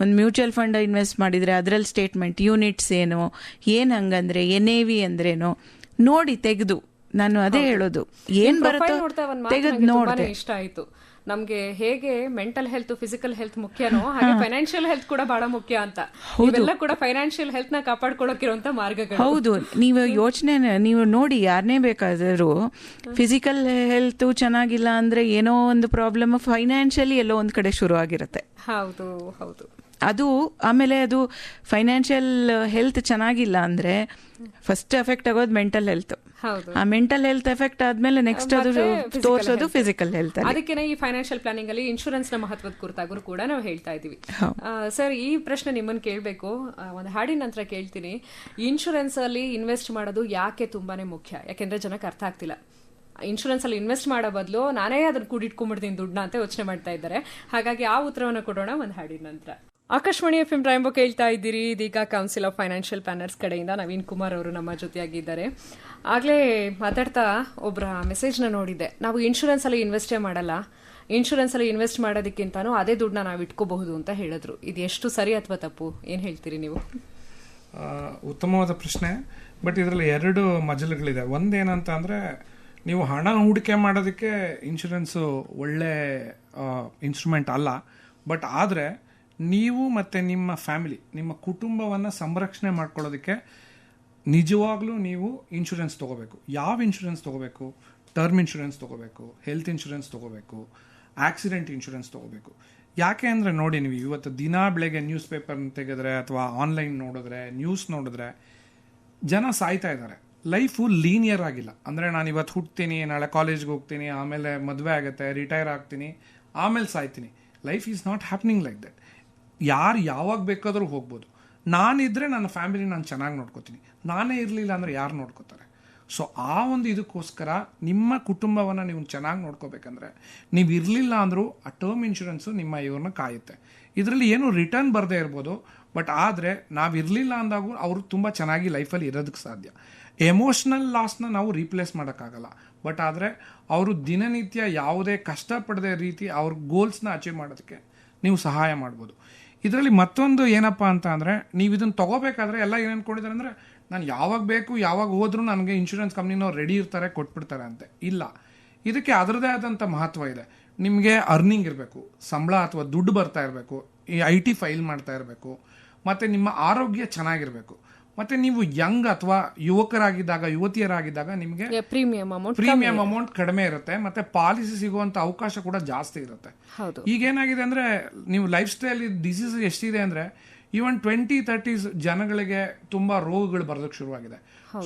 ಒಂದು ಮ್ಯೂಚುವಲ್ ಫಂಡ್ ಇನ್ವೆಸ್ಟ್ ಮಾಡಿದರೆ ಅದರಲ್ಲಿ ಸ್ಟೇಟ್ಮೆಂಟ್ ಯೂನಿಟ್ಸ್ ಏನು ಹಂಗಂದ್ರೆ NAV ಅಂದ್ರೇನು ನೋಡಿ ತೆಗೆದು, ನಾನು ಅದೇ ಹೇಳೋದು, ಏನ್ ಬರುತ್ತೋ ತೆಗೆದು ನೋಡಿದೆ. ಇಷ್ಟ ಆಯ್ತು ನಮ್ಗೆ. ಹೇಗೆ ಮೆಂಟಲ್ ಹೆಲ್ತ್ ಫಿಸಿಕಲ್ ಹೆಲ್ತ್ ಮುಖ್ಯನೋ ಹಾಗೆ ಫೈನಾನ್ಷಿಯಲ್ ಹೆಲ್ತ್ ಕೂಡ ಬಹಳ ಮುಖ್ಯ ಅಂತ. ಇವೆಲ್ಲ ಕೂಡ ಫೈನಾನ್ಷಿಯಲ್ ಹೆಲ್ತ್ ನ ಕಾಪಾಡ್ಕೊಳ್ಳೋಕಿರುವಂತ ಮಾರ್ಗಗಳು. ಹೌದು, ನೀವು ನೋಡಿ, ಯಾರನ್ನೇ ಬೇಕಾದರೂ ಫಿಸಿಕಲ್ ಹೆಲ್ತ್ ಚೆನ್ನಾಗಿಲ್ಲ ಅಂದ್ರೆ ಏನೋ ಒಂದು ಪ್ರಾಬ್ಲಮ್ ಫೈನಾನ್ಷಿಯಲಿ ಎಲ್ಲೋ ಒಂದ್ ಕಡೆ ಶುರು ಆಗಿರುತ್ತೆ. ಹೌದು ಹೌದು. ಅದು ಆಮೇಲೆ ಅದು ಫೈನಾನ್ಷಿಯಲ್ ಹೆಲ್ತ್ ಚೆನ್ನಾಗಿಲ್ಲ ಅಂದ್ರೆ ಫಸ್ಟ್ ಎಫೆಕ್ಟ್ ಆಗೋದು ಮೆಂಟಲ್ ಹೆಲ್ತ್. ಆ ಮೆಂಟಲ್ ಹೆಲ್ತ್ ಎಫೆಕ್ಟ್ ಆದ್ಮೇಲೆ ನೆಕ್ಸ್ಟ್ ಅದು ತೋರಿಸೋದು ಫಿಸಿಕಲ್ ಹೆಲ್ತ್. ಅದಕ್ಕೆ ಈ ಫೈನಾನ್ಷಿಯಲ್ ಪ್ಲಾನಿಂಗ್ ಅಲ್ಲಿ ಇನ್ಶೂರೆನ್ಸ್ ನ ಮಹತ್ವದ ಕುರಿತಾಗೂ ಕೂಡ ನಾವು ಹೇಳ್ತಾ ಇದೀವಿ. ಸರ್, ಈ ಪ್ರಶ್ನೆ ನಿಮ್ಮನ್ನ ಕೇಳಬೇಕು, ಒಂದು ಹಾಡಿನ ನಂತರ ಕೇಳ್ತೀನಿ. ಇನ್ಶೂರೆನ್ಸ್ ಅಲ್ಲಿ ಇನ್ವೆಸ್ಟ್ ಮಾಡೋದು ಯಾಕೆ ತುಂಬಾನೇ ಮುಖ್ಯ? ಯಾಕೆಂದ್ರೆ ಜನಕ್ಕೆ ಅರ್ಥ ಆಗ್ತಿಲ್ಲ. ಇನ್ಶೂರೆನ್ಸ್ ಅಲ್ಲಿ ಇನ್ವೆಸ್ಟ್ ಮಾಡೋ ಬದಲು ನಾನೇ ಅದನ್ನ ಕೂಡಿಟ್ಕೊಂಡ್ಬಿಡ್ತೀನಿ ದುಡ್ಡನ್ನ ಅಂತ ಯೋಚನೆ ಮಾಡ್ತಾ ಇದ್ದಾರೆ. ಹಾಗಾಗಿ ಆ ಉತ್ತರವನ್ನು ಕೊಡೋಣ ಒಂದು ಹಾಡಿನ ನಂತರ. ಆಕಾಶವಾಣಿ FM ರಾಯಂಬೋ ಕೇಳ್ತಾ ಇದ್ದೀರಿ. ಇದೀಗ ಕೌನ್ಸಿಲ್ ಆಫ್ ಫೈನಾನ್ಷಿಯಲ್ ಪ್ಲಾನರ್ಸ್ ಕಡೆಯಿಂದ ನವೀನ್ ಕುಮಾರ್ ಅವರು ನಮ್ಮ ಜೊತೆಯಾಗಿದ್ದಾರೆ. ಆಗ್ಲೇ ಮಾತಾಡ್ತಾ ಒಬ್ಬರ ಮೆಸೇಜ್ನ ನೋಡಿದ್ದೆ, ನಾವು ಇನ್ಶೂರೆನ್ಸ್ ಅಲ್ಲಿ ಇನ್ವೆಸ್ಟೇ ಮಾಡಲ್ಲ, ಇನ್ಶೂರೆನ್ಸ್ ಅಲ್ಲಿ ಇನ್ವೆಸ್ಟ್ ಮಾಡೋದಕ್ಕಿಂತಾನು ಅದೇ ದುಡ್ಡನ್ನ ನಾವು ಇಟ್ಕೋಬಹುದು ಅಂತ ಹೇಳಿದ್ರು. ಇದು ಎಷ್ಟು ಸರಿ ಅಥವಾ ತಪ್ಪು, ಏನ್ ಹೇಳ್ತೀರಿ ನೀವು? ಉತ್ತಮವಾದ ಪ್ರಶ್ನೆ. ಬಟ್ ಇದರಲ್ಲಿ ಎರಡು ಮಜಲುಗಳಿದೆ. ಒಂದೇನಂತ ಅಂದ್ರೆ, ನೀವು ಹಣ ಹೂಡಿಕೆ ಮಾಡೋದಕ್ಕೆ ಇನ್ಶೂರೆನ್ಸು ಒಳ್ಳೆ ಇನ್ಸ್ಟ್ರೂಮೆಂಟ್ ಅಲ್ಲ. ಬಟ್ ಆದರೆ ನೀವು ಮತ್ತು ನಿಮ್ಮ ಫ್ಯಾಮಿಲಿ, ನಿಮ್ಮ ಕುಟುಂಬವನ್ನು ಸಂರಕ್ಷಣೆ ಮಾಡ್ಕೊಳ್ಳೋದಕ್ಕೆ ನಿಜವಾಗ್ಲೂ ನೀವು ಇನ್ಶೂರೆನ್ಸ್ ತೊಗೋಬೇಕು. ಯಾವ ಇನ್ಶೂರೆನ್ಸ್ ತೊಗೋಬೇಕು? ಟರ್ಮ್ ಇನ್ಶೂರೆನ್ಸ್ ತೊಗೋಬೇಕು, ಹೆಲ್ತ್ ಇನ್ಶೂರೆನ್ಸ್ ತೊಗೋಬೇಕು, ಆಕ್ಸಿಡೆಂಟ್ ಇನ್ಶೂರೆನ್ಸ್ ತೊಗೋಬೇಕು. ಯಾಕೆ ಅಂದರೆ ನೋಡಿ, ನೀವು ಇವತ್ತು ದಿನ ಬೆಳಗ್ಗೆ ನ್ಯೂಸ್ ಪೇಪರ್ ತೆಗೆದ್ರೆ ಅಥವಾ ಆನ್ಲೈನ್ ನೋಡಿದ್ರೆ, ನ್ಯೂಸ್ ನೋಡಿದ್ರೆ, ಜನ ಸಾಯ್ತಾ ಇದ್ದಾರೆ. ಲೈಫು ಲೀನಿಯರ್ ಆಗಿಲ್ಲ. ಅಂದರೆ ನಾನು ಇವತ್ತು ಹುಟ್ತೀನಿ, ನಾಳೆ ಕಾಲೇಜ್ಗೆ ಹೋಗ್ತೀನಿ, ಆಮೇಲೆ ಮದುವೆ ಆಗುತ್ತೆ, ರಿಟೈರ್ ಆಗ್ತೀನಿ, ಆಮೇಲೆ ಸಾಯ್ತೀನಿ. Life is not happening like that. ಯಾರು ಯಾವಾಗ ಬೇಕಾದರೂ ಹೋಗ್ಬೋದು. ನಾನಿದ್ರೆ ನನ್ನ ಫ್ಯಾಮಿಲಿ ನಾನು ಚೆನ್ನಾಗಿ ನೋಡ್ಕೋತೀನಿ. ನಾನೇ ಇರಲಿಲ್ಲ ಅಂದರೆ ಯಾರು ನೋಡ್ಕೋತಾರೆ? ಸೊ ಆ ಒಂದು ಇದಕ್ಕೋಸ್ಕರ ನಿಮ್ಮ ಕುಟುಂಬವನ್ನು ನೀವು ಚೆನ್ನಾಗಿ ನೋಡ್ಕೋಬೇಕಂದ್ರೆ, ನೀವು ಇರಲಿಲ್ಲ ಅಂದರೂ ಆ ಟರ್ಮ್ ಇನ್ಶೂರೆನ್ಸು ನಿಮ್ಮ ಇವ್ರನ್ನ ಕಾಯುತ್ತೆ. ಇದರಲ್ಲಿ ಏನು ರಿಟರ್ನ್ ಬರದೇ ಇರ್ಬೋದು, ಬಟ್ ಆದರೆ ನಾವು ಇರಲಿಲ್ಲ ಅಂದಾಗೂ ಅವರು ತುಂಬ ಚೆನ್ನಾಗಿ ಲೈಫಲ್ಲಿ ಇರೋದಕ್ಕೆ ಸಾಧ್ಯ. ಎಮೋಷ್ನಲ್ ಲಾಸ್ನ ನಾವು ರೀಪ್ಲೇಸ್ ಮಾಡೋಕ್ಕಾಗಲ್ಲ. ಬಟ್ ಆದರೆ ಅವರು ದಿನನಿತ್ಯ ಯಾವುದೇ ಕಷ್ಟಪಡದೆ ರೀತಿ ಅವ್ರ ಗೋಲ್ಸ್ನ ಅಚೀವ್ ಮಾಡೋದಕ್ಕೆ ನೀವು ಸಹಾಯ ಮಾಡ್ಬೋದು. ಇದರಲ್ಲಿ ಮತ್ತೊಂದು ಏನಪ್ಪ ಅಂತ ಅಂದರೆ, ನೀವು ಇದನ್ನು ತೊಗೋಬೇಕಾದ್ರೆ ಎಲ್ಲ ಏನು ಅಂದ್ಕೊಂಡಿದ್ದಾರೆ ಅಂದರೆ, ನಾನು ಯಾವಾಗ ಬೇಕು ಯಾವಾಗ ಹೋದ್ರೂ ನನಗೆ ಇನ್ಶೂರೆನ್ಸ್ ಕಂಪ್ನಿನವ್ರು ರೆಡಿ ಇರ್ತಾರೆ, ಕೊಟ್ಬಿಡ್ತಾರೆ ಅಂತೆ. ಇಲ್ಲ, ಇದಕ್ಕೆ ಅದರದೇ ಆದಂಥ ಮಹತ್ವ ಇದೆ. ನಿಮಗೆ ಅರ್ನಿಂಗ್ ಇರಬೇಕು, ಸಂಬಳ ಅಥವಾ ದುಡ್ಡು ಬರ್ತಾ ಇರಬೇಕು, ಈ IT ಫೈಲ್ ಮಾಡ್ತಾ ಇರಬೇಕು, ಮತ್ತು ನಿಮ್ಮ ಆರೋಗ್ಯ ಚೆನ್ನಾಗಿರಬೇಕು, ಮತ್ತು ನೀವು ಯಂಗ್ ಅಥವಾ ಯುವಕರಾಗಿದ್ದಾಗ, ಯುವತಿಯರಾಗಿದ್ದಾಗ ನಿಮಗೆ ಪ್ರೀಮಿಯಂ ಅಮೌಂಟ್ ಕಡಿಮೆ ಇರುತ್ತೆ, ಮತ್ತು ಪಾಲಿಸಿ ಸಿಗುವಂಥ ಅವಕಾಶ ಕೂಡ ಜಾಸ್ತಿ ಇರುತ್ತೆ. ಈಗೇನಾಗಿದೆ ಅಂದರೆ, ನೀವು ಲೈಫ್ ಸ್ಟೈಲ್ ಡಿಸೀಸ್ ಎಷ್ಟಿದೆ ಅಂದರೆ, ಈವನ್ 20-30 ಜನಗಳಿಗೆ ತುಂಬ ರೋಗಗಳು ಬರೋದಕ್ಕೆ ಶುರುವಾಗಿದೆ.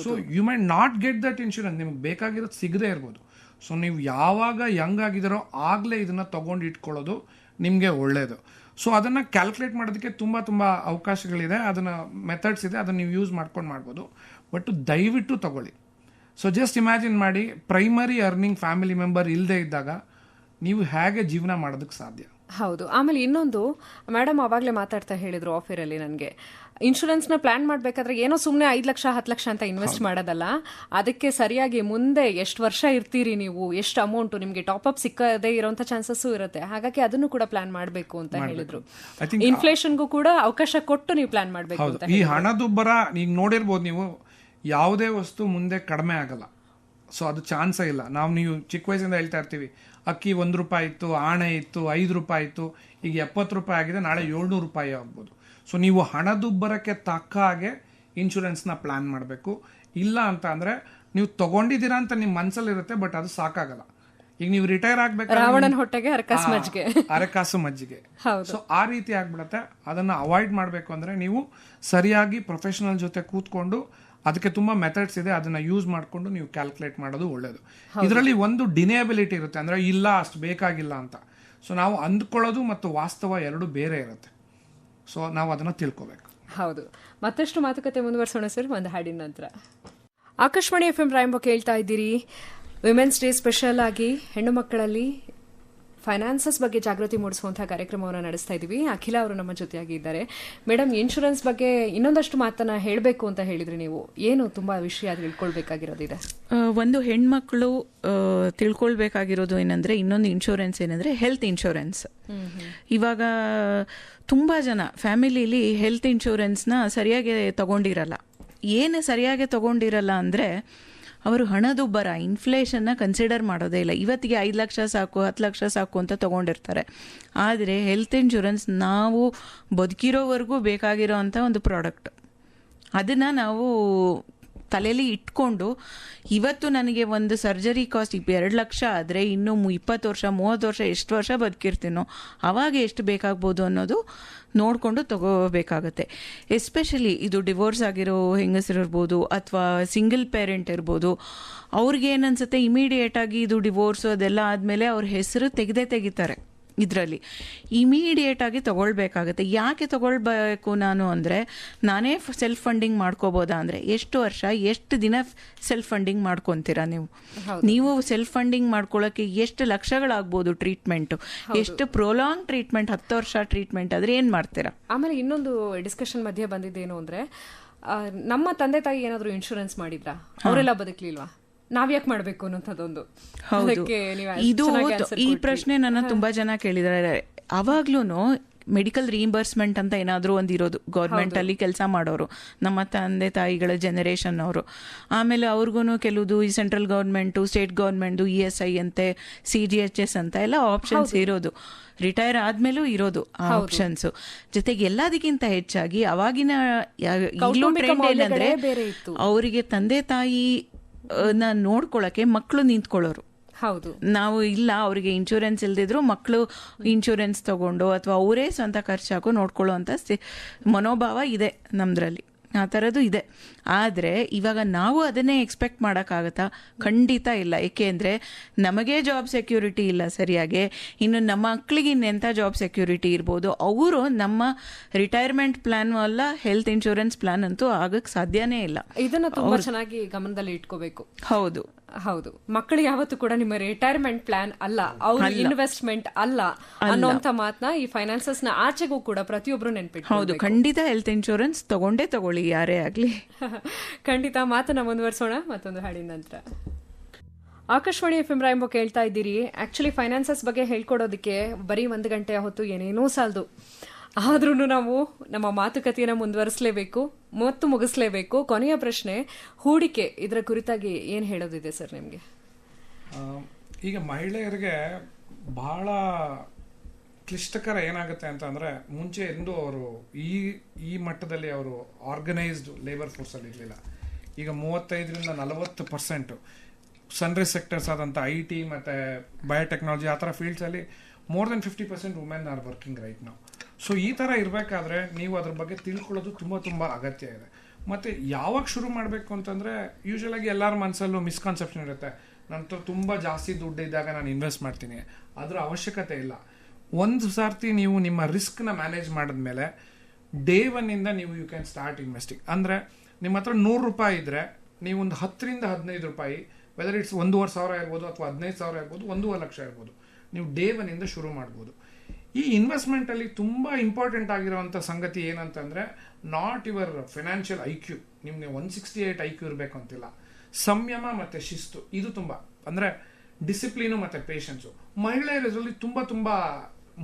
So you may not get that insurance. ನಿಮ್ಗೆ ಬೇಕಾಗಿರೋದು ಸಿಗದೇ ಇರ್ಬೋದು. ಸೊ ನೀವು ಯಾವಾಗ ಯಂಗ್ ಆಗಿದ್ದಾರೋ ಆಗಲೇ ಇದನ್ನು ತೊಗೊಂಡು ಇಟ್ಕೊಳ್ಳೋದು ನಿಮಗೆ ಒಳ್ಳೆಯದು. ಸೊ ಅದನ್ನು ಕ್ಯಾಲ್ಕುಲೇಟ್ ಮಾಡೋದಕ್ಕೆ ತುಂಬ ಅವಕಾಶಗಳಿದೆ, ಅದನ್ನು ಮೆಥಡ್ಸ್ ಇದೆ, ಅದನ್ನು ನೀವು ಯೂಸ್ ಮಾಡ್ಬೋದು. ಬಟ್ ದಯವಿಟ್ಟು ತಗೊಳ್ಳಿ. ಸೊ ಜಸ್ಟ್ ಇಮ್ಯಾಜಿನ್ ಮಾಡಿ, ಪ್ರೈಮರಿ ಅರ್ನಿಂಗ್ ಫ್ಯಾಮಿಲಿ ಮೆಂಬರ್ ಇಲ್ಲದೆ ಇದ್ದಾಗ ನೀವು ಹೇಗೆ ಜೀವನ ಮಾಡೋದಕ್ಕೆ ಸಾಧ್ಯ? ಹೌದು. ಆಮೇಲೆ ಇನ್ನೊಂದು, ಮೇಡಮ್ ಆವಾಗಲೇ ಮಾತಾಡ್ತಾ ಹೇಳಿದ್ರು ಆಫರಲ್ಲಿ, ನನಗೆ ಇನ್ಶೂರೆನ್ಸ್ನ ಪ್ಲಾನ್ ಮಾಡಬೇಕಾದ್ರೆ ಏನೋ ಸುಮ್ಮನೆ 5 ಲಕ್ಷ 10 ಲಕ್ಷ ಅಂತ ಇನ್ವೆಸ್ಟ್ ಮಾಡೋದಲ್ಲ, ಅದಕ್ಕೆ ಸರಿಯಾಗಿ ಮುಂದೆ ಎಷ್ಟು ವರ್ಷ ಇರ್ತೀರಿ ನೀವು, ಎಷ್ಟು ಅಮೌಂಟು ನಿಮಗೆ ಟಾಪ್ ಅಪ್ ಸಿಕ್ಕದೇ ಇರೋಂಥ ಚಾನ್ಸಸ್ಸು ಇರುತ್ತೆ. ಹಾಗಾಗಿ ಅದನ್ನು ಕೂಡ ಪ್ಲಾನ್ ಮಾಡಬೇಕು ಅಂತ ಹೇಳಿದ್ರು. ಇನ್ಫ್ಲೇಷನ್ಗೂ ಕೂಡ ಅವಕಾಶ ಕೊಟ್ಟು ನೀವು ಪ್ಲಾನ್ ಮಾಡಬೇಕು ಅಂತ. ಈ ಹಣದುಬ್ಬರ ಈಗ ನೋಡಿರ್ಬೋದು ನೀವು, ಯಾವುದೇ ವಸ್ತು ಮುಂದೆ ಕಡಿಮೆ ಆಗಲ್ಲ. ಸೊ ಅದು ಚಾನ್ಸೇ ಇಲ್ಲ. ನೀವು ಚಿಕ್ಕ ವಯಸ್ಸಿಂದ ಹೇಳ್ತಾ ಇರ್ತೀವಿ, ಅಕ್ಕಿ 1 ರೂಪಾಯಿ ಇತ್ತು, ಆಣೆ ಇತ್ತು, 5 ರೂಪಾಯಿ ಇತ್ತು, ಈಗ 70 ರೂಪಾಯಿ ಆಗಿದೆ, ನಾಳೆ 700 ರೂಪಾಯಿ ಆಗ್ಬೋದು. ಸೊ ನೀವು ಹಣದುಬ್ಬರಕ್ಕೆ ತಕ್ಕ ಹಾಗೆ ಇನ್ಶೂರೆನ್ಸ್ನ ಪ್ಲಾನ್ ಮಾಡಬೇಕು. ಇಲ್ಲ ಅಂತ ಅಂದರೆ, ನೀವು ತೊಗೊಂಡಿದ್ದೀರಾ ಅಂತ ನಿಮ್ಮ ಮನಸ್ಸಲ್ಲಿರುತ್ತೆ, ಬಟ್ ಅದು ಸಾಕಾಗಲ್ಲ. ಈಗ ನೀವು ರಿಟೈರ್ ಆಗ್ಬೇಕು, ರಾವಣನ ಹೊಟ್ಟೆಗೆ ಅರಕಾಸು ಮಜ್ಜಿಗೆ. ಸೊ ಆ ರೀತಿ ಆಗ್ಬಿಡತ್ತೆ. ಅದನ್ನು ಅವಾಯ್ಡ್ ಮಾಡಬೇಕು ಅಂದರೆ, ನೀವು ಸರಿಯಾಗಿ ಪ್ರೊಫೆಷನಲ್ ಜೊತೆ ಕೂತ್ಕೊಂಡು, ಅದಕ್ಕೆ ತುಂಬಾ ಮೆಥಡ್ಸ್ ಇದೆ, ಅದನ್ನ ಯೂಸ್ ಮಾಡಿಕೊಂಡು ನೀವು ಕ್ಯಾಲ್ಕುಲೇಟ್ ಮಾಡೋದು ಒಳ್ಳೇದು. ಇದರಲ್ಲಿ ಒಂದು ಡಿನೇಬಿಲಿಟಿ ಇರುತ್ತೆ, ಅಂದ್ರೆ ಇಲ್ಲ ಅಷ್ಟು ಬೇಕಾಗಿಲ್ಲ ಅಂತ. ಸೊ ನಾವು ಅಂದ್ಕೊಳ್ಳೋದು ಮತ್ತು ವಾಸ್ತವ ಎರಡು ಬೇರೆ ಇರುತ್ತೆ. ಸೊ ನಾವು ಅದನ್ನ ತಿಳ್ಕೋಬೇಕು. ಹೌದು. ಮತ್ತಷ್ಟು ಮಾತುಕತೆ ಮುಂದುವರಿಸೋಣ ಸರ್ ಒಂದು ಹಾಡಿನ ನಂತರ. ಆಕಾಶವಾಣಿ FM ರಾಯಂಬೋ ಕೇಳ್ತಾ ಇದ್ದೀರಿ. ವಿಮೆನ್ಸ್ ಡೇ ಸ್ಪೆಷಲ್ ಆಗಿ ಹೆಣ್ಣು ಮಕ್ಕಳಲ್ಲಿ ಫೈನಾನ್ಸಸ್ ಬಗ್ಗೆ ಜಾಗೃತಿ ಮೂಡಿಸುವಂತಹ ಕಾರ್ಯಕ್ರಮವನ್ನು ನಡೆಸ್ತಾ ಇದ್ದೀವಿ. ಅಖಿಲ ಅವರು ನಮ್ಮ ಜೊತೆಯಾಗಿ ಇದ್ದಾರೆ. ಮೇಡಮ್, ಇನ್ಶೂರೆನ್ಸ್ ಬಗ್ಗೆ ಇನ್ನೊಂದಷ್ಟು ಮಾತನ್ನ ಹೇಳಬೇಕು ಅಂತ ಹೇಳಿದ್ರಿ ನೀವು. ಏನು ತುಂಬಾ ವಿಷಯ ತಿಳ್ಕೊಳ್ಬೇಕಾಗಿರೋದಿದೆ? ಒಂದು ಹೆಣ್ಮಕ್ಳು ತಿಳ್ಕೊಳ್ಬೇಕಾಗಿರೋದು ಏನಂದ್ರೆ, ಇನ್ನೊಂದು ಇನ್ಶೂರೆನ್ಸ್ ಏನಂದ್ರೆ ಹೆಲ್ತ್ ಇನ್ಶೂರೆನ್ಸ್. ಇವಾಗ ತುಂಬಾ ಜನ ಫ್ಯಾಮಿಲಿಲಿ ಹೆಲ್ತ್ ಇನ್ಶೂರೆನ್ಸ್ನ ಸರಿಯಾಗಿ ತಗೊಂಡಿರಲ್ಲ. ಏನು ಸರಿಯಾಗಿ ತಗೊಂಡಿರಲ್ಲ ಅಂದರೆ, ಅವರು ಹಣದುಬ್ಬರ ಇನ್ಫ್ಲೇಷನ್ನ ಕನ್ಸಿಡರ್ ಮಾಡೋದೇ ಇಲ್ಲ. ಇವತ್ತಿಗೆ 5 ಲಕ್ಷ ಸಾಕು, 10 ಲಕ್ಷ ಸಾಕು ಅಂತ ತಗೊಂಡಿರ್ತಾರೆ. ಆದರೆ ಹೆಲ್ತ್ ಇನ್ಶೂರೆನ್ಸ್ ನಾವು ಬದುಕಿರೋವರೆಗೂ ಬೇಕಾಗಿರೋ ಅಂಥ ಒಂದು ಪ್ರಾಡಕ್ಟ್. ಅದನ್ನು ನಾವು ತಲೆಯಲ್ಲಿ ಇಟ್ಕೊಂಡು, ಇವತ್ತು ನನಗೆ ಒಂದು ಸರ್ಜರಿ ಕಾಸ್ಟ್ 2 ಲಕ್ಷ ಆದರೆ ಇನ್ನೂ 20 ವರ್ಷ 30 ವರ್ಷ ಎಷ್ಟು ವರ್ಷ ಬದುಕಿರ್ತೀನೋ ಅವಾಗ ಎಷ್ಟು ಬೇಕಾಗ್ಬೋದು ಅನ್ನೋದು ನೋಡಿಕೊಂಡು ತಗೋಬೇಕಾಗತ್ತೆ. ಎಸ್ಪೆಷಲಿ ಇದು ಡಿವೋರ್ಸ್ ಆಗಿರೋ ಹೆಂಗಸರಿರ್ಬೋದು ಅಥವಾ ಸಿಂಗಲ್ ಪೇರೆಂಟ್ ಇರ್ಬೋದು. ಅವ್ರಿಗೆ ಏನನ್ಸುತ್ತೆ, ಇಮಿಡಿಯೇಟಾಗಿ ಇದು ಡಿವೋರ್ಸು ಅದೆಲ್ಲ ಆದಮೇಲೆ ಅವ್ರ ಹೆಸರು ತೆಗಿತಾರೆ. ಇದರಲ್ಲಿ ಇಮಿಡಿಯೇಟಾಗಿ ತಗೊಳ್ಬೇಕಾಗತ್ತೆ. ಯಾಕೆ ತಗೊಳ್ಬೇಕು ನಾನು ಅಂದರೆ, ನಾನೇ ಸೆಲ್ಫ್ ಫಂಡಿಂಗ್ ಮಾಡ್ಕೋಬೋದಾ ಅಂದರೆ, ಎಷ್ಟು ವರ್ಷ ಎಷ್ಟು ದಿನ ಸೆಲ್ಫ್ ಫಂಡಿಂಗ್ ಮಾಡ್ಕೊತೀರಾ ನೀವು ಸೆಲ್ಫ್ ಫಂಡಿಂಗ್ ಮಾಡ್ಕೊಳ್ಳೋಕ್ಕೆ ಎಷ್ಟು ಲಕ್ಷಗಳಾಗ್ಬೋದು ಟ್ರೀಟ್ಮೆಂಟು, ಎಷ್ಟು ಪ್ರೊಲಾಂಗ್ ಟ್ರೀಟ್ಮೆಂಟ್, 10 ವರ್ಷ ಟ್ರೀಟ್ಮೆಂಟ್ ಆದರೆ ಏನು ಮಾಡ್ತೀರಾ? ಆಮೇಲೆ ಇನ್ನೊಂದು ಡಿಸ್ಕಷನ್ ಮಧ್ಯೆ ಬಂದಿದ್ದೇನು ಅಂದರೆ, ನಮ್ಮ ತಂದೆ ತಾಯಿ ಏನಾದರೂ ಇನ್ಶೂರೆನ್ಸ್ ಮಾಡಿದ್ರಾ? ಅವರೆಲ್ಲ ಬದುಕಲಿಲ್ವಾ? ನಾವ್ಯಾಕೆ ಮಾಡಬೇಕು ಅನ್ನೋಂಥದ್ದೊಂದು. ಇದು ಈ ಪ್ರಶ್ನೆ ನನ್ನ ತುಂಬಾ ಜನ ಕೇಳಿದ್ದಾರೆ. ಅವಾಗ್ಲೂ ಮೆಡಿಕಲ್ ರೀಇಂಬರ್ಸ್ಮೆಂಟ್ ಅಂತ ಏನಾದರೂ ಒಂದು ಇರೋದು ಗೌರ್ಮೆಂಟ್ ಅಲ್ಲಿ ಕೆಲಸ ಮಾಡೋರು, ನಮ್ಮ ತಂದೆ ತಾಯಿಗಳ ಜನರೇಷನ್ ಅವರು. ಆಮೇಲೆ ಅವ್ರಿಗೂ ಕೆಲವುದು ಈ central government, state government, ESI ಅಂತೆ, CGHS ಅಂತ ಎಲ್ಲ ಆಪ್ಷನ್ಸ್ ಇರೋದು. ರಿಟೈರ್ ಆದ್ಮೇಲೂ ಇರೋದು ಆ ಆಪ್ಷನ್ಸ್. ಜೊತೆಗೆ ಎಲ್ಲದಕ್ಕಿಂತ ಹೆಚ್ಚಾಗಿ ಅವಾಗಿನ ಈಗಲೂ ಟ್ರೆಂಡ್ ಏನಂದ್ರೆ, ಅವರಿಗೆ ತಂದೆ ತಾಯಿ ನೋಡ್ಕೊಳಕ್ಕೆ ಮಕ್ಕಳು ನಿಂತ್ಕೊಳ್ಳೋರು. ಹೌದು, ನಾವು ಇಲ್ಲ ಅವರಿಗೆ ಇನ್ಶೂರೆನ್ಸ್ ಇಲ್ದಿದ್ರು ಮಕ್ಕಳು ಇನ್ಶೂರೆನ್ಸ್ ತಗೊಂಡು ಅಥವಾ ಅವರೇ ಸ್ವಂತ ಖರ್ಚಾಕು ನೋಡ್ಕೊಳ್ಳೋ ಅಂತ ಮನೋಭಾವ ಇದೆ ನಮ್ದ್ರಲ್ಲಿ. ಆ ಥರದ್ದು ಇದೆ. ಆದರೆ ಇವಾಗ ನಾವು ಅದನ್ನೇ ಎಕ್ಸ್ಪೆಕ್ಟ್ ಮಾಡೋಕ್ಕಾಗತ್ತಾ? ಖಂಡಿತ ಇಲ್ಲ. ಏಕೆಂದರೆ ನಮಗೆ ಜಾಬ್ ಸೆಕ್ಯೂರಿಟಿ ಇಲ್ಲ ಸರಿಯಾಗಿ. ಇನ್ನು ನಮ್ಮ ಮಕ್ಕಳಿಗೆ ಇನ್ನೆಂಥ ಜಾಬ್ ಸೆಕ್ಯೂರಿಟಿ ಇರ್ಬೋದು? ಅವರು ನಮ್ಮ ರಿಟೈರ್ಮೆಂಟ್ ಪ್ಲಾನ್ ಅಲ್ಲ, ಹೆಲ್ತ್ ಇನ್ಶೂರೆನ್ಸ್ ಪ್ಲಾನ್ ಅಂತೂ ಆಗಕ್ಕೆ ಸಾಧ್ಯನೇ ಇಲ್ಲ. ಇದನ್ನ ತುಂಬಾ ಚೆನ್ನಾಗಿ ಗಮನದಲ್ಲಿ ಇಟ್ಕೋಬೇಕು. ಹೌದು ಹೌದು, ಮಕ್ಕಳು ಯಾವತ್ತೂ ಕೂಡ ನಿಮ್ಮ ರಿಟೈರ್ಮೆಂಟ್ ಪ್ಲಾನ್ ಅಲ್ಲ, ಅವ್ರ ಇನ್ವೆಸ್ಟ್ಮೆಂಟ್ ಅಲ್ಲ ಅನ್ನೋಂಥ ಮಾತನ್ನ ಈ ಫೈನಾನ್ಸಸ್ ನ ಆಚೆಗೂ ಕೂಡ ಪ್ರತಿಯೊಬ್ರು ನೆನ್ಪಿಟ್ಟು. ಹೌದು, ಖಂಡಿತ ಹೆಲ್ತ್ ಇನ್ಶೂರೆನ್ಸ್ ತಗೊಳ್ಳಿ ಯಾರೇ ಆಗ್ಲಿ. ಖಂಡಿತ. ಮಾತನ್ನ ಮುಂದುವರಿಸೋಣ ಮತ್ತೊಂದು ಹಾಡಿನ ನಂತರ. ಆಕಾಶವಾಣಿ FM ರಾಯಂಬ ಕೇಳ್ತಾ ಇದ್ದೀರಿ. ಆಕ್ಚುಲಿ ಫೈನಾನ್ಸಸ್ ಬಗ್ಗೆ ಹೇಳ್ಕೊಡೋದಕ್ಕೆ ಬರೀ 1 ಗಂಟೆ ಹೊತ್ತು ಏನೇನೂ ಸಾಲದು. ಆದ್ರೂ ನಾವು ನಮ್ಮ ಮಾತುಕತೆಯನ್ನು ಮುಂದುವರಿಸಲೇಬೇಕು ಮತ್ತು ಮುಗಿಸ್ಲೇಬೇಕು. ಕೊನೆಯ ಪ್ರಶ್ನೆ, ಹೂಡಿಕೆ ಇದರ ಕುರಿತಾಗಿ ಏನು ಹೇಳೋದಿದೆ ಸರ್ ನಿಮಗೆ? ಈಗ ಮಹಿಳೆಯರಿಗೆ ಬಹಳ ಕ್ಲಿಷ್ಟಕರ ಏನಾಗುತ್ತೆ ಅಂತ ಅಂದರೆ, ಮುಂಚೆ ಎಂದು ಅವರು ಈ ಮಟ್ಟದಲ್ಲಿ ಅವರು ಆರ್ಗನೈಸ್ಡ್ ಲೇಬರ್ ಫೋರ್ಸಲ್ಲಿ ಇರಲಿಲ್ಲ. ಈಗ 35-40% ಸನ್ರೈಸ್ ಸೆಕ್ಟರ್ಸ್ ಆದಂಥ IT ಮತ್ತು ಬಯೋಟೆಕ್ನಾಲಜಿ ಆ ಥರ ಫೀಲ್ಡ್ಸಲ್ಲಿ more than 50% women are working right ನಾವು. ಸೊ ಈ ಥರ ಇರಬೇಕಾದ್ರೆ ನೀವು ಅದ್ರ ಬಗ್ಗೆ ತಿಳ್ಕೊಳ್ಳೋದು ತುಂಬ ತುಂಬ ಅಗತ್ಯ ಇದೆ. ಮತ್ತು ಯಾವಾಗ ಶುರು ಮಾಡಬೇಕು ಅಂತಂದರೆ, ಯೂಶ್ವಲಾಗಿ ಎಲ್ಲರ ಮನಸ್ಸಲ್ಲೂ ಮಿಸ್ಕಾನ್ಸೆಪ್ಷನ್ ಇರುತ್ತೆ, ನನ್ನ ಹತ್ರ ತುಂಬ ಜಾಸ್ತಿ ದುಡ್ಡು ಇದ್ದಾಗ ನಾನು ಇನ್ವೆಸ್ಟ್ ಮಾಡ್ತೀನಿ. ಅದರ ಅವಶ್ಯಕತೆ ಇಲ್ಲ. ಒಂದು ಸರ್ತಿ ನೀವು ನಿಮ್ಮ ರಿಸ್ಕ್ನ ಮ್ಯಾನೇಜ್ ಮಾಡಿದ್ಮೇಲೆ ಡೇ 1ಇಂದ ನೀವು ಯು ಕ್ಯಾನ್ ಸ್ಟಾರ್ಟ್ ಇನ್ವೆಸ್ಟಿಂಗ್. ಅಂದರೆ ನಿಮ್ಮ ಹತ್ರ 100 ರೂಪಾಯಿ ಇದ್ದರೆ ನೀವು ಒಂದು 10-15 ರೂಪಾಯಿ, ವೆದರ್ ಇಟ್ಸ್ 1,500 ಇರ್ಬೋದು ಅಥವಾ 15,000 ಇರ್ಬೋದು, 1.5 ಲಕ್ಷ ಇರ್ಬೋದು, ನೀವು ಡೇ 1ಇಂದ ಶುರು ಮಾಡ್ಬೋದು. ಈ ಇನ್ವೆಸ್ಟ್ಮೆಂಟಲ್ಲಿ ತುಂಬ ಇಂಪಾರ್ಟೆಂಟ್ ಆಗಿರೋವಂಥ ಸಂಗತಿ ಏನಂತಂದರೆ, ನಾಟ್ ಯುವರ್ ಫೈನಾನ್ಷಿಯಲ್ IQ. ನಿಮಗೆ 168 IQ ಇರಬೇಕು ಅಂತಿಲ್ಲ. ಸಂಯಮ ಮತ್ತು ಶಿಸ್ತು ಇದು ತುಂಬ, ಅಂದರೆ ಡಿಸಿಪ್ಲಿನು ಮತ್ತು ಪೇಷನ್ಸು. ಮಹಿಳೆಯರು ಇದರಲ್ಲಿ ತುಂಬ ತುಂಬ